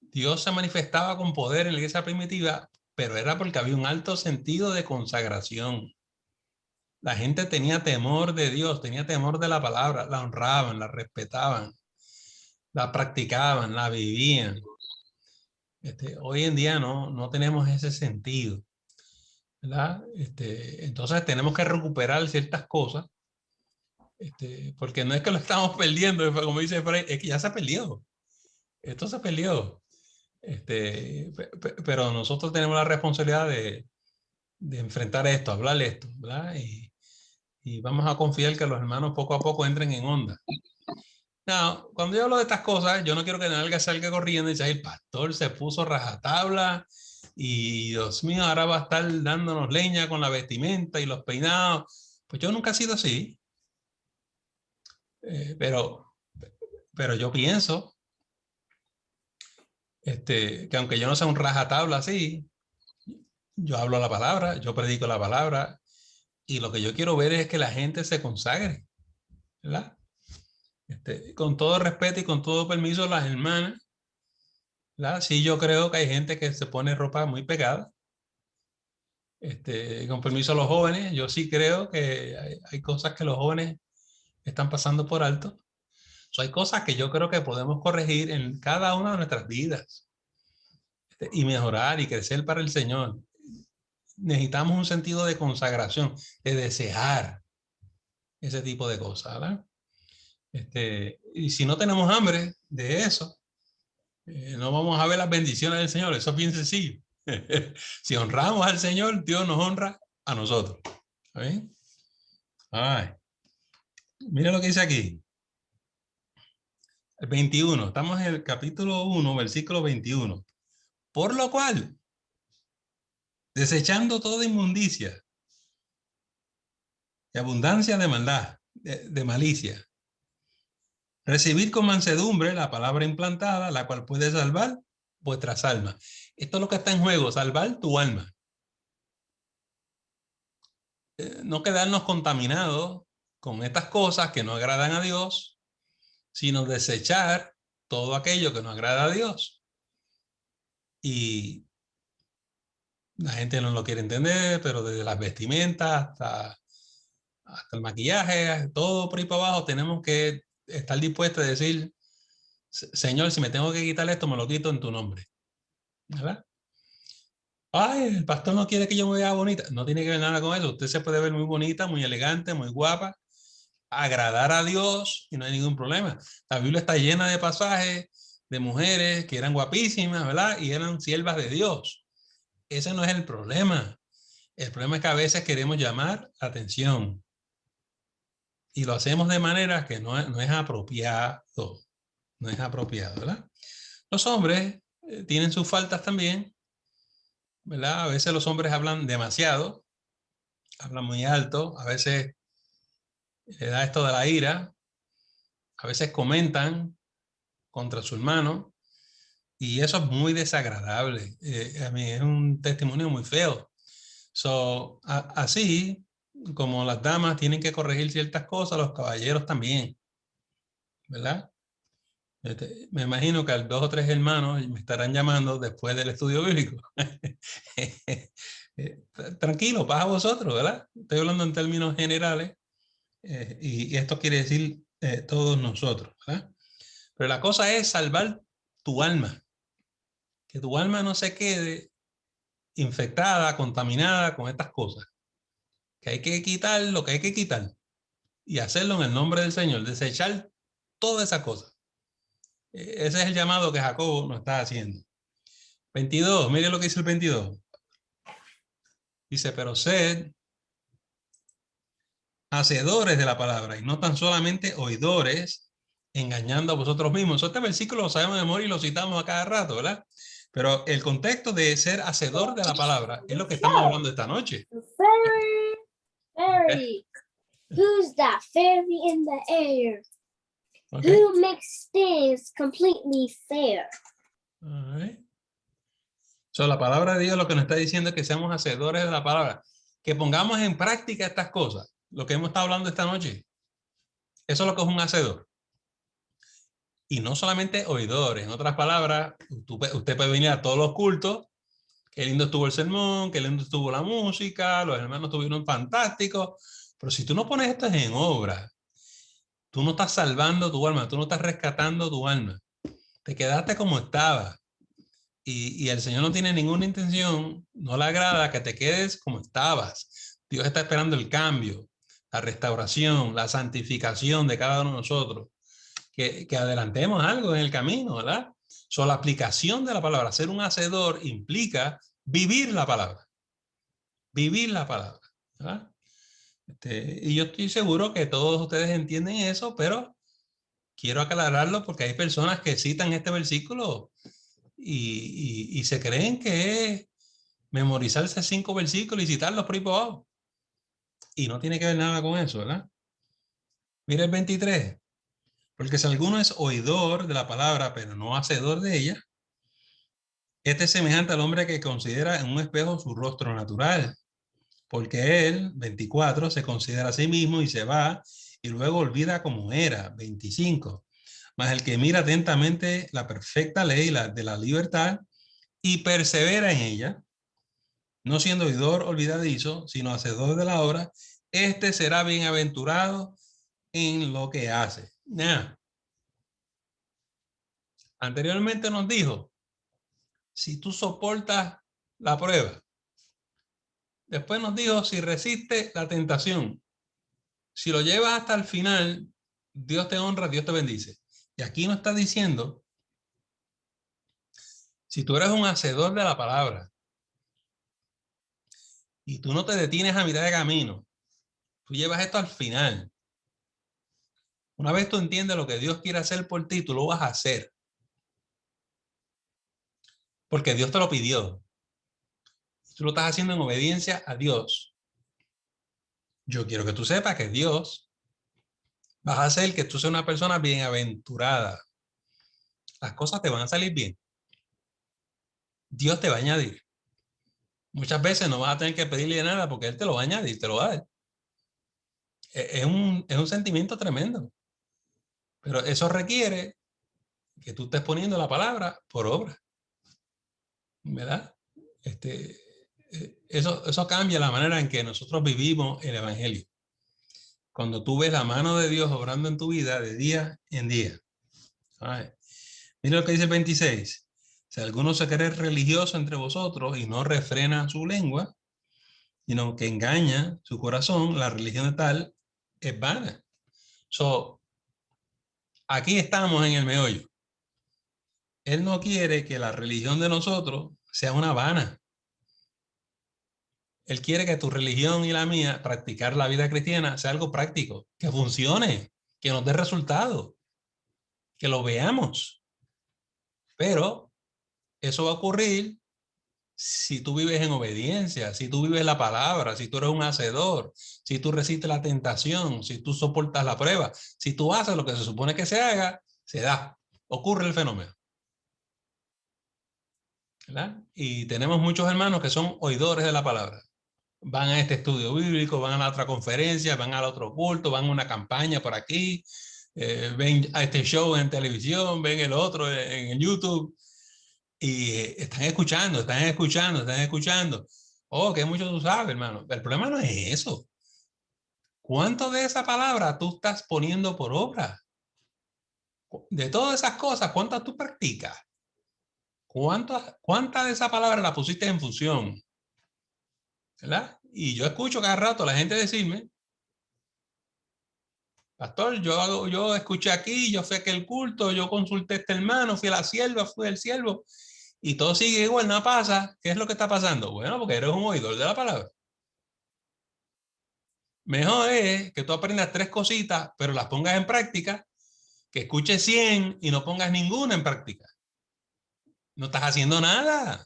Speaker 1: Dios se manifestaba con poder en la iglesia primitiva, pero era porque había un alto sentido de consagración. La gente tenía temor de Dios, tenía temor de la palabra, la honraban, la respetaban, la practicaban, la vivían. Hoy en día no tenemos ese sentido, ¿verdad? Entonces tenemos que recuperar ciertas cosas, porque no es que lo estamos perdiendo, como dice Fred, es que ya se perdió. Esto se perdió. Pero nosotros tenemos la responsabilidad de enfrentar esto, hablar esto, ¿verdad? Y vamos a confiar que los hermanos poco a poco entren en onda. No, cuando yo hablo de estas cosas, yo no quiero que nadie salga corriendo y diga, el pastor se puso rajatabla y Dios mío, ahora va a estar dándonos leña con la vestimenta y los peinados. Pues yo nunca he sido así. Pero yo pienso que aunque yo no sea un rajatabla así, yo hablo la palabra, yo predico la palabra y lo que yo quiero ver es que la gente se consagre, ¿verdad? Con todo respeto y con todo permiso, las hermanas, ¿verdad? Sí, yo creo que hay gente que se pone ropa muy pegada. Con permiso a los jóvenes, yo sí creo que hay cosas que los jóvenes están pasando por alto. So, hay cosas que yo creo que podemos corregir en cada una de nuestras vidas y mejorar y crecer para el Señor. Necesitamos un sentido de consagración, de desear ese tipo de cosas, ¿verdad? Y si no tenemos hambre de eso, no vamos a ver las bendiciones del Señor. Eso es bien sencillo. Si honramos al Señor, Dios nos honra a nosotros. ¿Está bien? Ay. Mira lo que dice aquí. El 21. Estamos en el capítulo 1, versículo 21. Por lo cual, desechando toda inmundicia y abundancia de maldad, de malicia, recibid con mansedumbre la palabra implantada, la cual puede salvar vuestras almas. Esto es lo que está en juego, salvar tu alma. No quedarnos contaminados con estas cosas que no agradan a Dios, sino desechar todo aquello que no agrada a Dios. Y la gente no lo quiere entender, pero desde las vestimentas hasta el maquillaje, todo por ahí para abajo, tenemos que estar dispuestos a decir, Señor, si me tengo que quitar esto, me lo quito en tu nombre. ¿Verdad? Ay, el pastor no quiere que yo me vea bonita. No tiene que ver nada con eso. Usted se puede ver muy bonita, muy elegante, muy guapa, agradar a Dios y no hay ningún problema. La Biblia está llena de pasajes de mujeres que eran guapísimas, ¿verdad? Y eran siervas de Dios. Ese no es el problema. El problema es que a veces queremos llamar la atención y lo hacemos de manera que no es apropiado. No es apropiado, ¿verdad? Los hombres tienen sus faltas también, ¿verdad? A veces los hombres hablan demasiado, hablan muy alto, a veces le da esto de la ira, a veces comentan contra su hermano y eso es muy desagradable. A mí es un testimonio muy feo. So, así como las damas tienen que corregir ciertas cosas, los caballeros también, ¿verdad? Me imagino que a 2 o 3 hermanos me estarán llamando después del estudio bíblico. Tranquilo, paz a vosotros, ¿verdad? Estoy hablando en términos generales y esto quiere decir todos nosotros, ¿verdad? Pero la cosa es salvar tu alma, que tu alma no se quede infectada, contaminada con estas cosas, que hay que quitar lo que hay que quitar y hacerlo en el nombre del Señor, desechar toda esa cosa. Ese es el llamado que Jacobo nos está haciendo. 22, mire lo que dice el 22. Dice, pero sed hacedores de la palabra y no tan solamente oidores, engañando a vosotros mismos. Este versículo lo sabemos de memoria y lo citamos a cada rato, ¿verdad? Pero el contexto de ser hacedor de la palabra es lo que estamos hablando esta noche.
Speaker 7: Fairy. Who's that fairy in the air?
Speaker 1: Okay.
Speaker 7: Who makes things completely fair?
Speaker 1: All right. So, la palabra de Dios lo que nos está diciendo es que seamos hacedores de la palabra, que pongamos en práctica estas cosas, lo que hemos estado hablando esta noche. Eso es lo que es un hacedor. Y no solamente oidores, en otras palabras, usted puede venir a todos los cultos, qué lindo estuvo el sermón, qué lindo estuvo la música, los hermanos estuvieron fantásticos, pero si tú no pones esto en obra, tú no estás salvando tu alma, tú no estás rescatando tu alma. Te quedaste como estaba. Y el Señor no tiene ninguna intención, no le agrada que te quedes como estabas. Dios está esperando el cambio, la restauración, la santificación de cada uno de nosotros. Que adelantemos algo en el camino, ¿verdad? So, la aplicación de la palabra, ser un hacedor implica vivir la palabra. Vivir la palabra, ¿verdad? Y yo estoy seguro que todos ustedes entienden eso, pero quiero aclararlo porque hay personas que citan este versículo y se creen que es memorizarse 5 versículos y citarlos por ahí por abajo. Y no tiene que ver nada con eso, ¿verdad? Mira el 23. Porque si alguno es oidor de la palabra, pero no hacedor de ella, este es semejante al hombre que considera en un espejo su rostro natural. Porque él, 24, se considera a sí mismo y se va y luego olvida como era, 25. Mas el que mira atentamente la perfecta ley de la libertad y persevera en ella, no siendo oidor olvidadizo, sino hacedor de la obra, este será bienaventurado en lo que hace. Now, Anteriormente nos dijo, si tú soportas la prueba. Después nos dijo, si resiste la tentación. Si lo llevas hasta el final, Dios te honra, Dios te bendice. Y aquí nos está diciendo, si tú eres un hacedor de la palabra y tú no te detienes a mitad de camino, tú llevas esto al final. Una vez tú entiendes lo que Dios quiere hacer por ti, tú lo vas a hacer. Porque Dios te lo pidió. Tú lo estás haciendo en obediencia a Dios. Yo quiero que tú sepas que Dios va a hacer que tú seas una persona bienaventurada. Las cosas te van a salir bien. Dios te va a añadir. Muchas veces no vas a tener que pedirle nada porque Él te lo va a añadir, te lo va a dar. Es un sentimiento tremendo. Pero eso requiere que tú estés poniendo la palabra por obra. ¿Verdad? Eso cambia la manera en que nosotros vivimos el evangelio. Cuando tú ves la mano de Dios obrando en tu vida de día en día. Ay. Mira lo que dice el 26. Si alguno se cree religioso entre vosotros y no refrena su lengua, sino que engaña su corazón, la religión de tal es vana. Aquí estamos en el meollo. Él no quiere que la religión de nosotros sea una vana. Él quiere que tu religión y la mía, practicar la vida cristiana, sea algo práctico, que funcione, que nos dé resultado, que lo veamos. Pero eso va a ocurrir si tú vives en obediencia, si tú vives la palabra, si tú eres un hacedor, si tú resistes la tentación, si tú soportas la prueba, si tú haces lo que se supone que se haga, se da, ocurre el fenómeno. ¿Verdad? Y tenemos muchos hermanos que son oidores de la palabra. Van a este estudio bíblico, van a la otra conferencia, van al otro culto, van a una campaña por aquí, ven a este show en televisión, ven el otro en YouTube y están escuchando. Oh, que mucho tú sabes, hermano. El problema no es eso. ¿Cuánto de esa palabra tú estás poniendo por obra? De todas esas cosas, ¿cuántas tú practicas? ¿Cuánta de esa palabra la pusiste en función? ¿Verdad? Y yo escucho cada rato a la gente decirme, pastor, yo escuché aquí, yo fui a aquel culto, yo consulté a este hermano, fui a la sierva, fui al siervo, y todo sigue igual, no pasa. ¿Qué es lo que está pasando? Bueno, porque eres un oidor de la palabra. Mejor es que tú aprendas 3 cositas, pero las pongas en práctica, que escuches 100 y no pongas ninguna en práctica. No estás haciendo nada.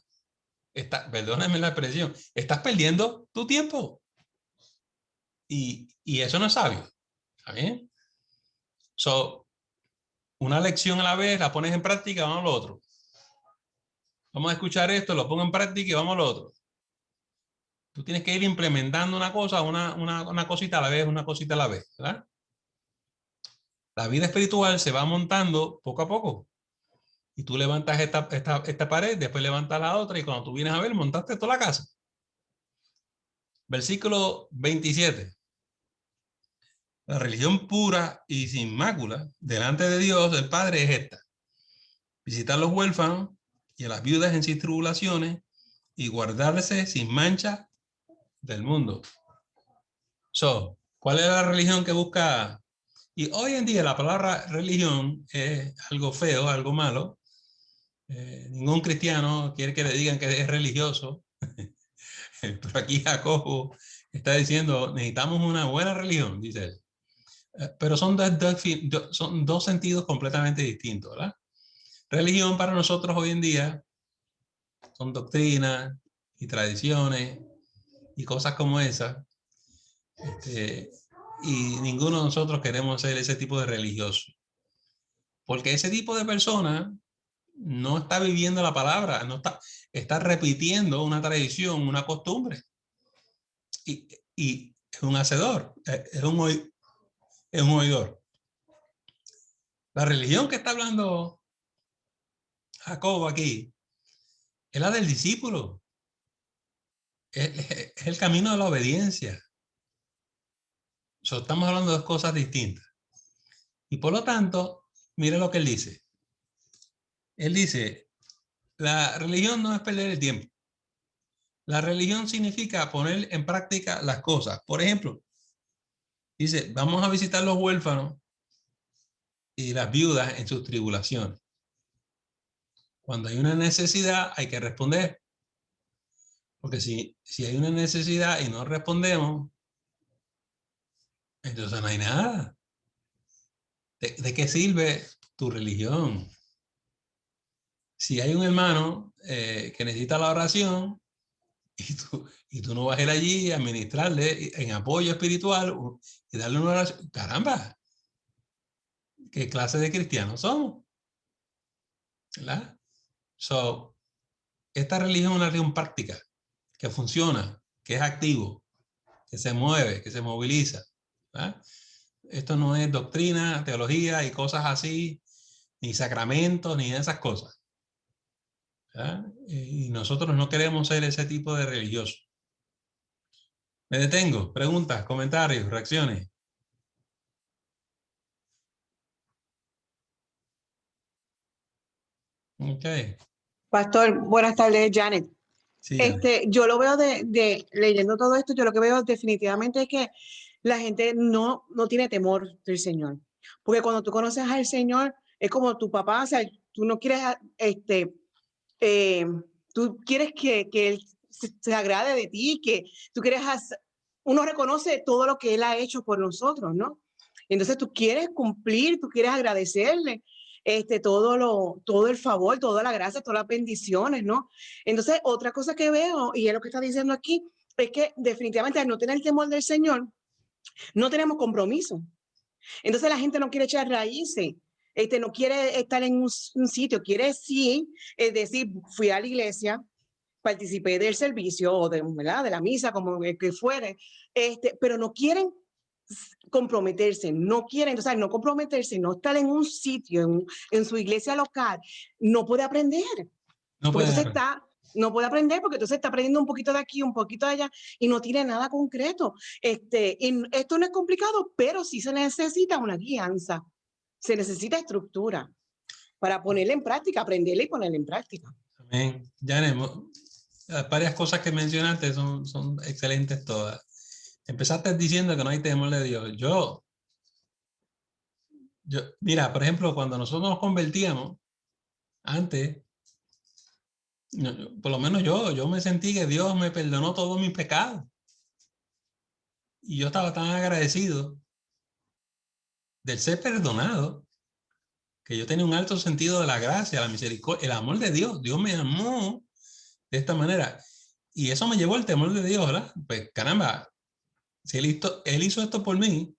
Speaker 1: Perdóname la expresión, estás perdiendo tu tiempo. Y eso no es sabio. ¿Está bien? Una lección a la vez, la pones en práctica, vamos a lo otro. Vamos a escuchar esto, lo pongo en práctica y vamos a lo otro. Tú tienes que ir implementando una cosa, una cosita a la vez, una cosita a la vez, ¿verdad? La vida espiritual se va montando poco a poco. Y tú levantas esta pared, después levantas la otra y cuando tú vienes a ver, montaste toda la casa. Versículo 27. La religión pura y sin mácula delante de Dios, el Padre, es esta: visitar a los huérfanos y a las viudas en sus tribulaciones y guardarse sin mancha del mundo. ¿Cuál es la religión que busca? Y hoy en día la palabra religión es algo feo, algo malo. Ningún cristiano quiere que le digan que es religioso. Pero aquí Jacobo está diciendo, necesitamos una buena religión, dice él. Pero son dos sentidos completamente distintos, ¿verdad? Religión para nosotros hoy en día son doctrinas y tradiciones y cosas como esas. Y ninguno de nosotros queremos ser ese tipo de religioso. Porque ese tipo de persona no está viviendo la palabra, está repitiendo una tradición, una costumbre. Y es un hacedor, es un oidor. La religión que está hablando Jacobo aquí es la del discípulo. Es el camino de la obediencia. Estamos hablando de 2 cosas distintas. Y por lo tanto, mire lo que él dice. Él dice, la religión no es perder el tiempo. La religión significa poner en práctica las cosas. Por ejemplo, dice, vamos a visitar los huérfanos y las viudas en sus tribulaciones. Cuando hay una necesidad, hay que responder. Porque si hay una necesidad y no respondemos, entonces no hay nada. ¿De qué sirve tu religión? Si hay un hermano que necesita la oración y tú no vas a ir allí a ministrarle en apoyo espiritual y darle una oración, caramba, ¿qué clase de cristianos somos? ¿Verdad? So, esta religión es una religión práctica, que funciona, que es activo, que se mueve, que se moviliza. ¿Verdad? Esto no es doctrina, teología y cosas así, ni sacramentos, ni esas cosas. ¿Verdad? Y nosotros no queremos ser ese tipo de religiosos. Me detengo. Preguntas, comentarios, reacciones. Ok.
Speaker 8: Pastor, buenas tardes, Janet.
Speaker 1: Sí, Janet.
Speaker 8: Yo lo veo leyendo todo esto, yo lo que veo definitivamente es que la gente no tiene temor del Señor. Porque cuando tú conoces al Señor, es como tu papá, o sea, tú no quieres, tú quieres que Él se agrade de ti, que tú quieres uno reconoce todo lo que Él ha hecho por nosotros, ¿no? Entonces tú quieres cumplir, tú quieres agradecerle todo el favor, toda la gracia, todas las bendiciones, ¿no? Entonces, otra cosa que veo, y es lo que está diciendo aquí, es que definitivamente al no tener el temor del Señor, no tenemos compromiso. Entonces la gente no quiere echar raíces, no quiere estar en un sitio, quiere sí, es decir, fui a la iglesia, participé del servicio o ¿verdad? De la misa, como que fuere, pero no quieren comprometerse, no quieren, entonces al no comprometerse, no estar en un sitio, en su iglesia local, no puede aprender.
Speaker 1: No
Speaker 8: Porque
Speaker 1: puede
Speaker 8: entonces no puede aprender porque entonces está aprendiendo un poquito de aquí, un poquito de allá y no tiene nada concreto. Y esto no es complicado, pero sí se necesita una guianza, se necesita estructura para ponerla en práctica, aprenderla y ponerla en práctica.
Speaker 1: Amén. Janet, varias cosas que mencionaste son excelentes todas. Empezaste diciendo que no hay temor de Dios. Mira, por ejemplo, cuando nosotros nos convertíamos, antes, por lo menos yo me sentí que Dios me perdonó todos mis pecados. Y yo estaba tan agradecido del ser perdonado, que yo tenía un alto sentido de la gracia, la misericordia, el amor de Dios. Dios me amó de esta manera. Y eso me llevó al temor de Dios, ¿verdad? Pues caramba, si él hizo esto por mí,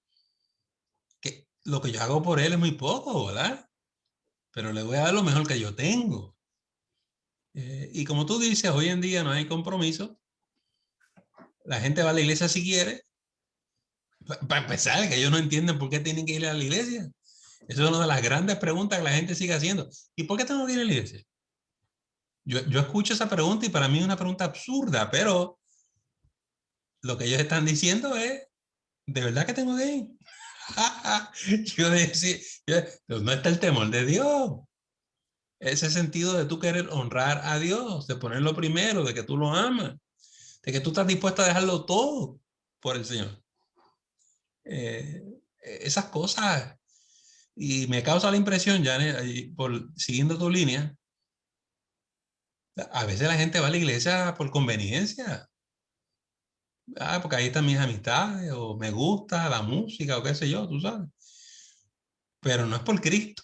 Speaker 1: que lo que yo hago por él es muy poco, ¿verdad? Pero le voy a dar lo mejor que yo tengo. Y como tú dices, hoy en día no hay compromiso. La gente va a la iglesia si quiere. Para empezar, que ellos no entienden por qué tienen que ir a la iglesia. Esa es una de las grandes preguntas que la gente sigue haciendo. ¿Y por qué tengo que ir a la iglesia? Yo escucho esa pregunta y para mí es una pregunta absurda, pero lo que ellos están diciendo es, ¿de verdad que tengo que ir? Yo decía, no está el temor de Dios. Ese sentido de tú querer honrar a Dios, de ponerlo primero, de que tú lo amas, de que tú estás dispuesto a dejarlo todo por el Señor. Esas cosas. Y me causa la impresión, Janet, siguiendo tu línea, a veces la gente va a la iglesia por conveniencia. Porque ahí están mis amistades, o me gusta la música, o qué sé yo, tú sabes. Pero no es por Cristo.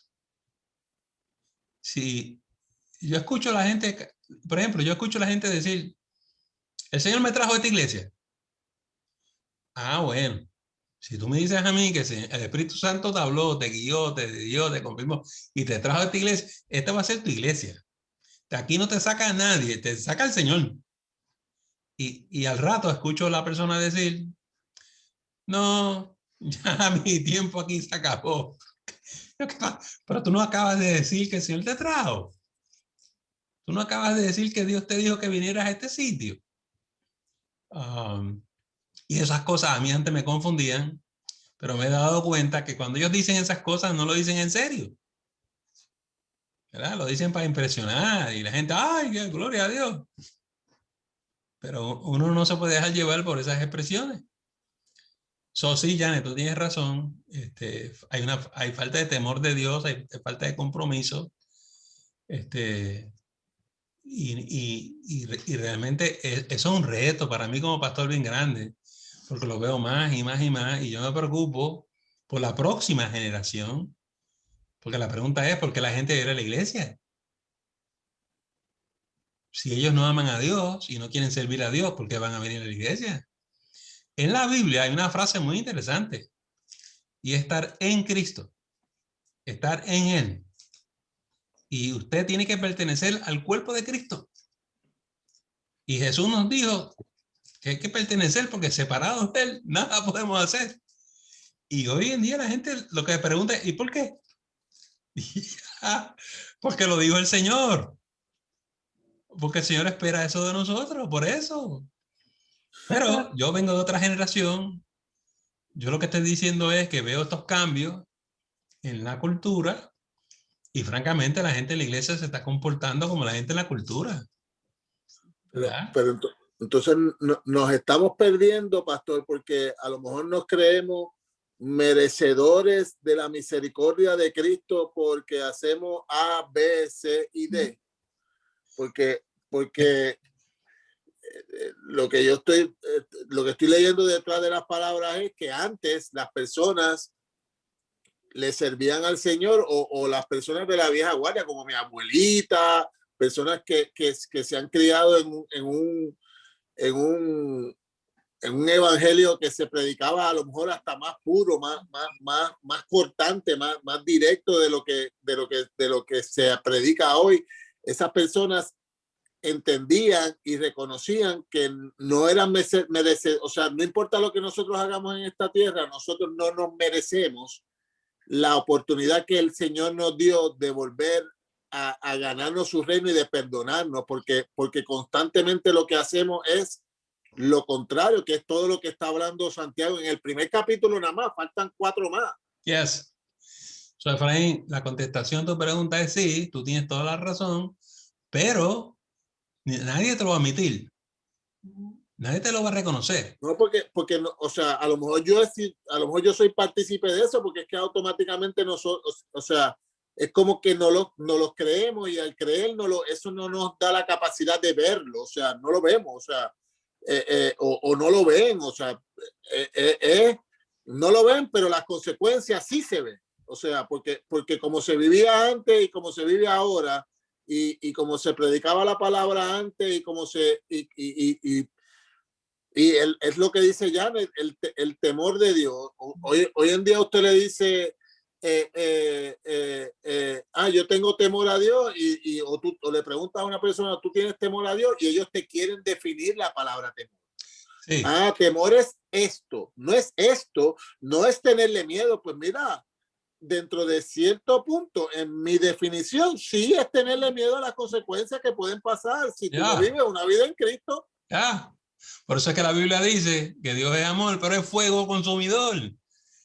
Speaker 1: Si yo escucho a la gente, por ejemplo, yo escucho a la gente decir, el Señor me trajo a esta iglesia. Bueno, si tú me dices a mí que el Espíritu Santo te habló, te guió, te dio, te confirmó y te trajo a esta iglesia, esta va a ser tu iglesia. De aquí no te saca a nadie, te saca el Señor. Y al rato escucho a la persona decir, no, ya mi tiempo aquí se acabó. Pero tú no acabas de decir que el Señor te trajo. Tú no acabas de decir que Dios te dijo que vinieras a este sitio. Y esas cosas a mí antes me confundían, pero me he dado cuenta que cuando ellos dicen esas cosas no lo dicen en serio. ¿verdad? Lo dicen para impresionar y la gente, ¡ay, qué gloria a Dios! Pero uno no se puede dejar llevar por esas expresiones. Sí, Janet, tú tienes razón. Hay falta de temor de Dios, hay falta de compromiso. Y realmente eso es un reto para mí como pastor bien grande, porque lo veo más y más y más, y yo me preocupo por la próxima generación, porque la pregunta es, ¿por qué la gente viene a la iglesia? Si ellos no aman a Dios y no quieren servir a Dios, ¿por qué van a venir a la iglesia? En la Biblia hay una frase muy interesante, y es estar en Cristo, estar en Él. Y usted tiene que pertenecer al cuerpo de Cristo. Y Jesús nos dijo que hay que pertenecer porque separados de Él nada podemos hacer. Y hoy en día la gente lo que pregunta es, ¿y por qué? Porque lo dijo el Señor. Porque el Señor espera eso de nosotros, por eso. Pero yo vengo de otra generación. Yo lo que estoy diciendo es que veo estos cambios en la cultura y francamente la gente en la iglesia se está comportando como la gente en la cultura.
Speaker 6: Pero entonces nos estamos perdiendo, pastor, porque a lo mejor nos creemos merecedores de la misericordia de Cristo porque hacemos A, B, C y D. Porque lo que estoy leyendo detrás de las palabras es que antes las personas le servían al Señor o las personas de la vieja guardia, como mi abuelita, personas que se han criado en un evangelio que se predicaba a lo mejor hasta más puro, más cortante, más directo de lo que se predica hoy. Esas personas entendían y reconocían que no eran merecer, o sea, no importa lo que nosotros hagamos en esta tierra, nosotros no nos merecemos la oportunidad que el Señor nos dio de volver a ganarnos su reino y de perdonarnos, porque constantemente lo que hacemos es lo contrario, que es todo lo que está hablando Santiago en el primer capítulo nada más, faltan 4 más.
Speaker 1: Yes. So, Efraín, la contestación a tu pregunta es sí, tú tienes toda la razón, pero nadie te lo va a admitir. Nadie te lo va a reconocer.
Speaker 6: No, porque no, o sea, a lo mejor yo soy partícipe de eso, porque es que automáticamente nosotros, o sea, es como que no lo creemos y al creerlo, eso no nos da la capacidad de verlo, o sea, no lo vemos, o sea, o no lo ven, o sea, no lo ven, pero las consecuencias sí se ven, o sea, porque como se vivía antes y como se vive ahora y como se predicaba la palabra antes y como es lo que dice Jan, el temor de Dios. Hoy en día usted le dice, yo tengo temor a Dios o le preguntas a una persona, ¿tú tienes temor a Dios? Y ellos te quieren definir la palabra temor. Sí. Temor es esto, no es esto, no es tenerle miedo. Pues mira, dentro de cierto punto, en mi definición, sí es tenerle miedo a las consecuencias que pueden pasar si tú no vives una vida en Cristo.
Speaker 1: Por eso es que la Biblia dice que Dios es amor, pero es fuego consumidor.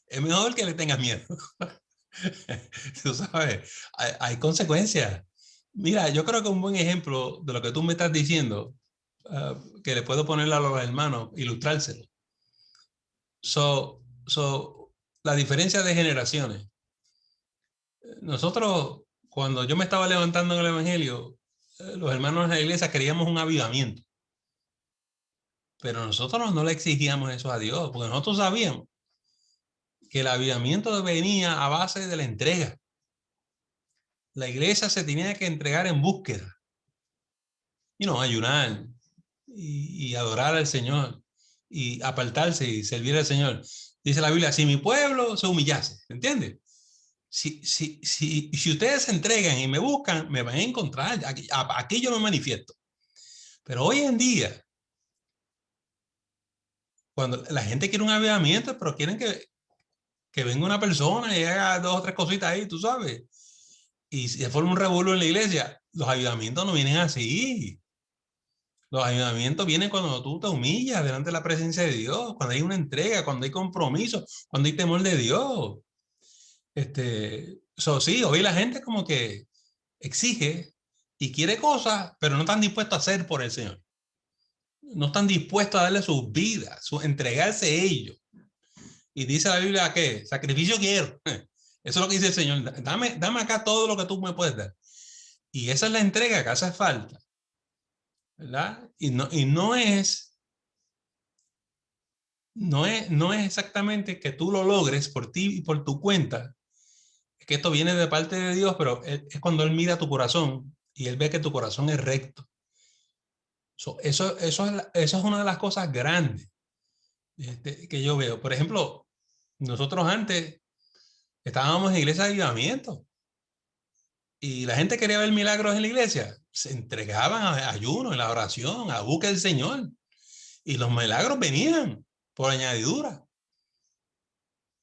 Speaker 1: Es mejor que le tengas miedo. Tú sabes, hay consecuencias. Mira, yo creo que un buen ejemplo de lo que tú me estás diciendo, que le puedo poner a los hermanos, ilustrárselo. La diferencia de generaciones. Nosotros, cuando yo me estaba levantando en el evangelio, los hermanos de la iglesia queríamos un avivamiento. Pero nosotros no le exigíamos eso a Dios, porque nosotros sabíamos que el avivamiento venía a base de la entrega. La iglesia se tenía que entregar en búsqueda. Ayunar y adorar al Señor y apartarse y servir al Señor. Dice la Biblia, si mi pueblo se humillase, ¿entiendes? Si ustedes se entregan y me buscan, me van a encontrar. Aquí yo me manifiesto. Pero hoy en día, cuando la gente quiere un avivamiento, pero quieren que venga una persona y haga 2 o 3 cositas ahí, tú sabes, y se forma un revuelo en la iglesia. Los avivamientos no vienen así. Los avivamientos vienen cuando tú te humillas delante de la presencia de Dios, cuando hay una entrega, cuando hay compromiso, cuando hay temor de Dios. Sí, hoy la gente como que exige y quiere cosas, pero no están dispuestos a hacer por el Señor. No están dispuestos a darle sus vidas, entregarse a ellos. Y dice la Biblia que sacrificio quiero. Eso es lo que dice el Señor. Dame acá todo lo que tú me puedes dar. Y esa es la entrega que hace falta, ¿verdad? Y no es exactamente que tú lo logres por ti y por tu cuenta. Es que esto viene de parte de Dios, pero es cuando Él mira tu corazón y Él ve que tu corazón es recto. Eso es una de las cosas grandes que yo veo. Por ejemplo, nosotros antes estábamos en iglesia de avivamiento y la gente quería ver milagros en la iglesia. Se entregaban a ayuno, en la oración, a buscar del Señor. Y los milagros venían por añadidura.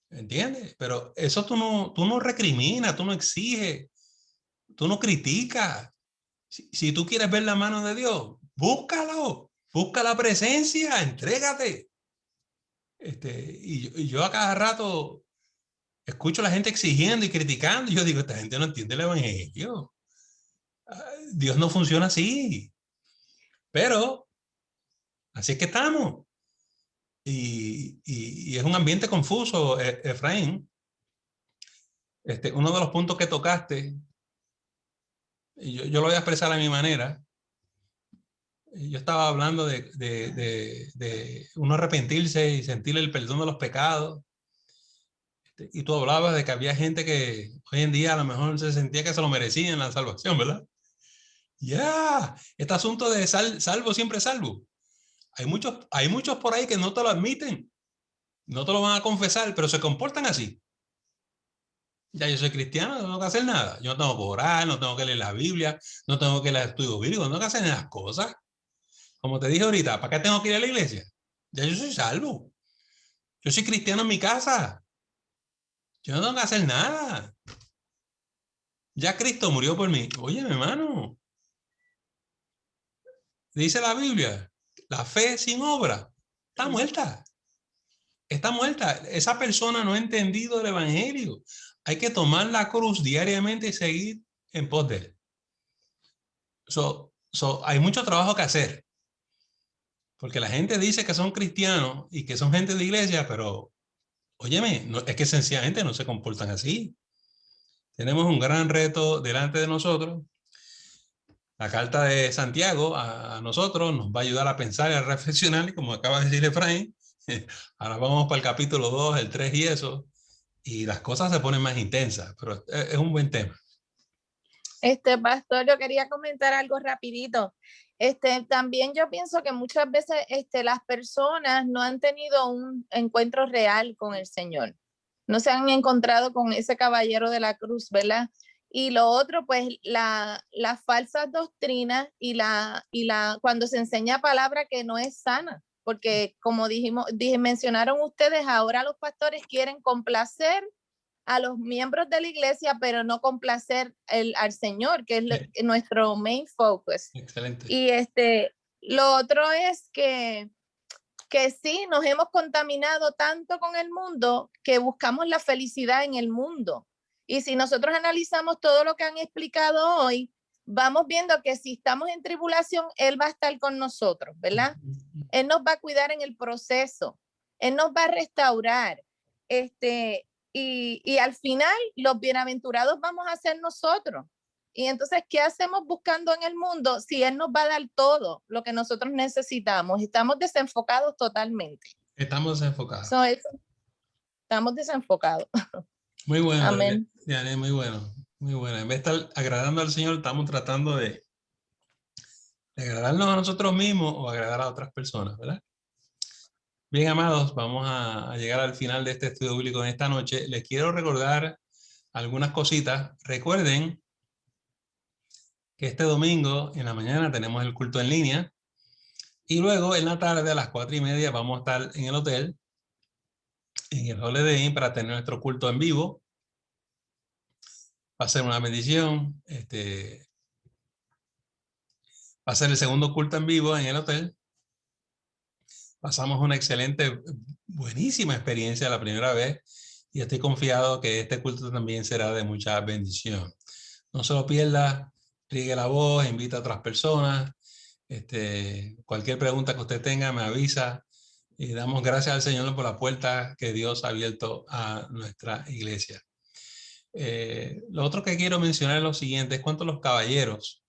Speaker 1: ¿Entiendes? Pero eso tú no recriminas, tú no exiges, tú no criticas. Si tú quieres ver la mano de Dios, búscalo, busca la presencia, entrégate. Y yo a cada rato escucho a la gente exigiendo y criticando y yo digo, esta gente no entiende el evangelio. Dios no funciona así. Pero así es que estamos. Y es un ambiente confuso, Efraín. Uno de los puntos que tocaste, yo lo voy a expresar a mi manera. Yo estaba hablando de uno arrepentirse y sentir el perdón de los pecados. Y tú hablabas de que había gente que hoy en día a lo mejor se sentía que se lo merecían la salvación, ¿verdad? Este asunto de salvo siempre salvo. Hay muchos por ahí que no te lo admiten, no te lo van a confesar, pero se comportan así. Ya yo soy cristiano, no tengo que hacer nada. Yo no tengo que orar, no tengo que leer la Biblia, no tengo que leer estudio bíblico, no tengo que hacer las cosas. Como te dije ahorita, ¿para qué tengo que ir a la iglesia? Ya yo soy salvo. Yo soy cristiano en mi casa. Yo no tengo que hacer nada. Ya Cristo murió por mí. Oye, mi hermano. Dice la Biblia, la fe sin obra está muerta. Está muerta. Esa persona no ha entendido el evangelio. Hay que tomar la cruz diariamente y seguir en pos de él. Hay mucho trabajo que hacer. Porque la gente dice que son cristianos y que son gente de iglesia, pero óyeme, es que sencillamente no se comportan así. Tenemos un gran reto delante de nosotros. La carta de Santiago a nosotros nos va a ayudar a pensar y a reflexionar, y como acaba de decir Efraín, ahora vamos para el capítulo 2, el 3 y eso, y las cosas se ponen más intensas, pero es un buen tema.
Speaker 9: Pastor, yo quería comentar algo rapidito. También yo pienso que muchas veces las personas no han tenido un encuentro real con el Señor. No se han encontrado con ese caballero de la cruz, ¿verdad? Y lo otro, pues, las falsas doctrinas y cuando se enseña palabra que no es sana, porque como mencionaron ustedes, ahora los pastores quieren complacer a los miembros de la iglesia, pero no complacer al Señor, que es nuestro main focus.
Speaker 1: Excelente.
Speaker 9: Y lo otro es que sí, nos hemos contaminado tanto con el mundo que buscamos la felicidad en el mundo. Y si nosotros analizamos todo lo que han explicado hoy, vamos viendo que si estamos en tribulación, Él va a estar con nosotros, ¿verdad? Él nos va a cuidar en el proceso. Él nos va a restaurar. Y al final, los bienaventurados vamos a ser nosotros. Y entonces, ¿qué hacemos buscando en el mundo si Él nos va a dar todo lo que nosotros necesitamos? Estamos desenfocados totalmente.
Speaker 1: Estamos desenfocados.
Speaker 9: Estamos desenfocados.
Speaker 1: Muy bueno.
Speaker 9: Amén.
Speaker 1: Diane, muy bueno. Muy bueno. En vez de estar agradando al Señor, estamos tratando de agradarnos a nosotros mismos o agradar a otras personas, ¿verdad? Bien, amados, vamos a llegar al final de este estudio bíblico en esta noche. Les quiero recordar algunas cositas. Recuerden que este domingo en la mañana tenemos el culto en línea y luego en la tarde a las 4:30 vamos a estar en el hotel, en el Holiday Inn, para tener nuestro culto en vivo. Va a ser una bendición. Va a ser el segundo culto en vivo en el hotel. Pasamos una excelente, buenísima experiencia la primera vez y estoy confiado que este culto también será de mucha bendición. No se lo pierda. riegue la voz, invita a otras personas. Cualquier pregunta que usted tenga, me avisa. Y damos gracias al Señor por la puerta que Dios ha abierto a nuestra iglesia. Lo otro que quiero mencionar es lo siguiente, es cuanto a los caballeros.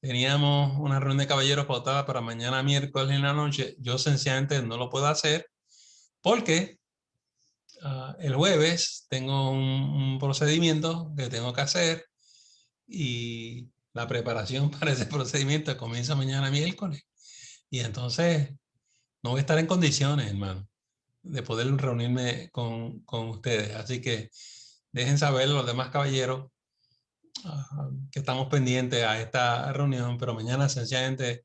Speaker 1: Teníamos una reunión de caballeros pautada para mañana miércoles en la noche. Yo sencillamente no lo puedo hacer porque el jueves tengo un procedimiento que tengo que hacer y la preparación para ese procedimiento comienza mañana miércoles. Y entonces no voy a estar en condiciones, hermano, de poder reunirme con ustedes. Así que dejen saber los demás caballeros que estamos pendientes a esta reunión, pero mañana sencillamente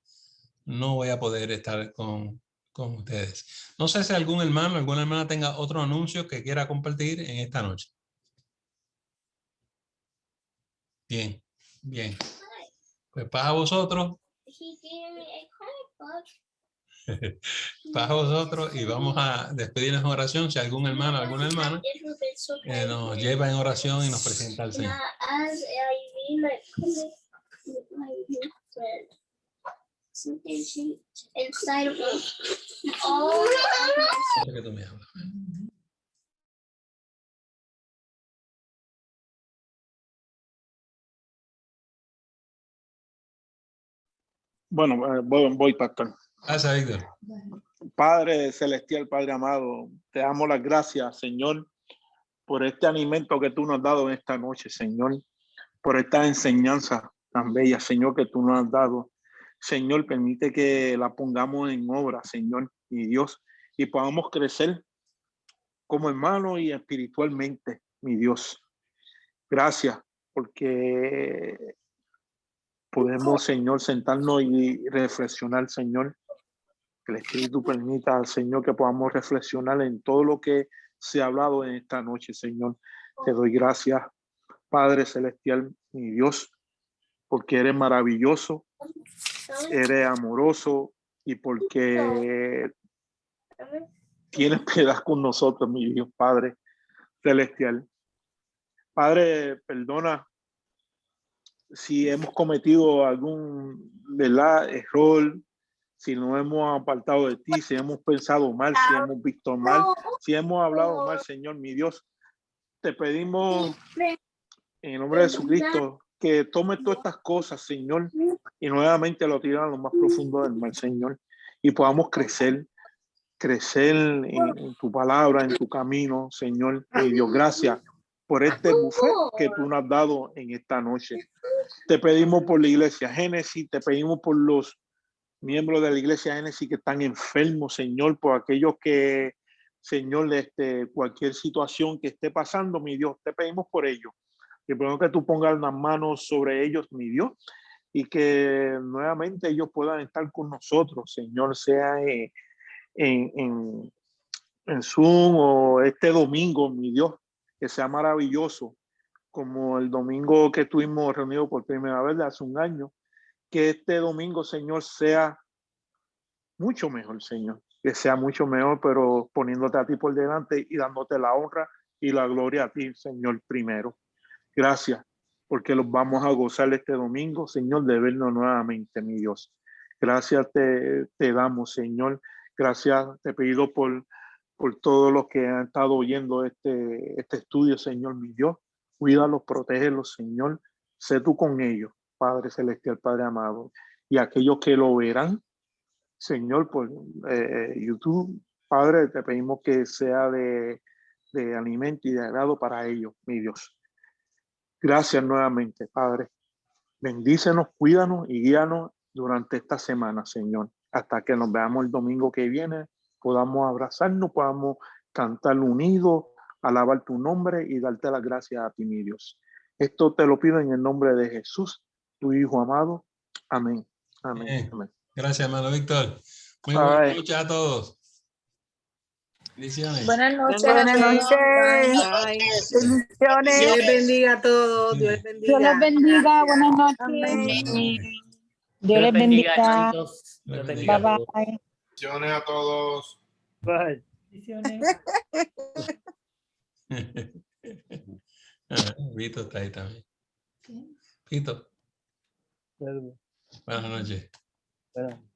Speaker 1: no voy a poder estar con ustedes. No sé si algún hermano, alguna hermana tenga otro anuncio que quiera compartir en esta noche. Bien, bien. Pues paz a vosotros. Paz a vosotros y vamos a despedirnos en oración. Si algún hermano, alguna hermana nos lleva en oración y nos presenta al Señor. Que tú me hablas.
Speaker 5: Bueno, voy, pastor.
Speaker 1: Gracias, Víctor.
Speaker 5: Padre celestial, Padre amado, te damos las gracias, Señor, por este alimento que tú nos has dado en esta noche, Señor, por esta enseñanza tan bella, Señor, que tú nos has dado. Señor, permite que la pongamos en obra, Señor, mi Dios, y podamos crecer como hermanos y espiritualmente, mi Dios. Gracias, porque podemos, Señor, sentarnos y reflexionar, Señor. Que el Espíritu permita al Señor que podamos reflexionar en todo lo que se ha hablado en esta noche, Señor. Te doy gracias, Padre Celestial, mi Dios, porque eres maravilloso, eres amoroso y porque tienes piedad con nosotros, mi Dios, Padre Celestial. Padre, perdona si hemos cometido algún, ¿verdad?, error, si nos hemos apartado de ti, si hemos pensado mal, si hemos visto mal, si hemos hablado mal, Señor, mi Dios, te pedimos en el nombre de Jesucristo que tome todas estas cosas, Señor, y nuevamente lo tiran a lo más profundo del mal, Señor, y podamos crecer en tu palabra, en tu camino, Señor, mi Dios, gracias por este buffet que tú nos has dado en esta noche. Te pedimos por la iglesia Génesis, te pedimos por los miembros de la iglesia Génesis que están enfermos, Señor, por aquellos que, Señor, cualquier situación que esté pasando, mi Dios, te pedimos por ellos. Te pedimos que tú pongas las manos sobre ellos, mi Dios, y que nuevamente ellos puedan estar con nosotros, Señor, sea en Zoom o este domingo, mi Dios, que sea maravilloso, como el domingo que estuvimos reunidos por primera vez de hace un año, que este domingo, Señor, sea mucho mejor, Señor, que sea mucho mejor, pero poniéndote a ti por delante y dándote la honra y la gloria a ti, Señor, primero. Gracias, porque los vamos a gozar este domingo, Señor, de vernos nuevamente, mi Dios. Gracias te damos, Señor. Gracias, te pido por todos los que han estado oyendo este estudio, Señor, mi Dios. Cuídalos, protégelos, Señor. Sé tú con ellos, Padre Celestial, Padre amado. Y aquellos que lo verán, Señor, por YouTube, Padre, te pedimos que sea de alimento y de agrado para ellos, mi Dios. Gracias nuevamente, Padre. Bendícenos, cuídanos y guíanos durante esta semana, Señor. Hasta que nos veamos el domingo que viene, podamos abrazarnos, podamos cantar unidos, alabar tu nombre y darte las gracias a ti, mi Dios. Esto te lo pido en el nombre de Jesús, tu Hijo amado. Amén. Amén. Amén.
Speaker 1: Gracias, hermano Víctor. Muy buenas noches a todos. Bendiciones.
Speaker 9: Buenas noches.
Speaker 8: Buenas noches.
Speaker 9: Bye.
Speaker 8: Bendiciones.
Speaker 10: Dios les bendiga a todos. Dios les bendiga.
Speaker 2: Dios les bendiga.
Speaker 10: Gracias.
Speaker 2: Buenas noches.
Speaker 8: Amén.
Speaker 2: Dios les bendiga.
Speaker 10: chicos.
Speaker 1: Dios les
Speaker 2: Bye
Speaker 1: bendiga.
Speaker 2: bye.
Speaker 3: Bendiciones a todos.
Speaker 10: Bye.
Speaker 1: Vito está ahí también. Vito. Buenas noches.
Speaker 10: Bueno.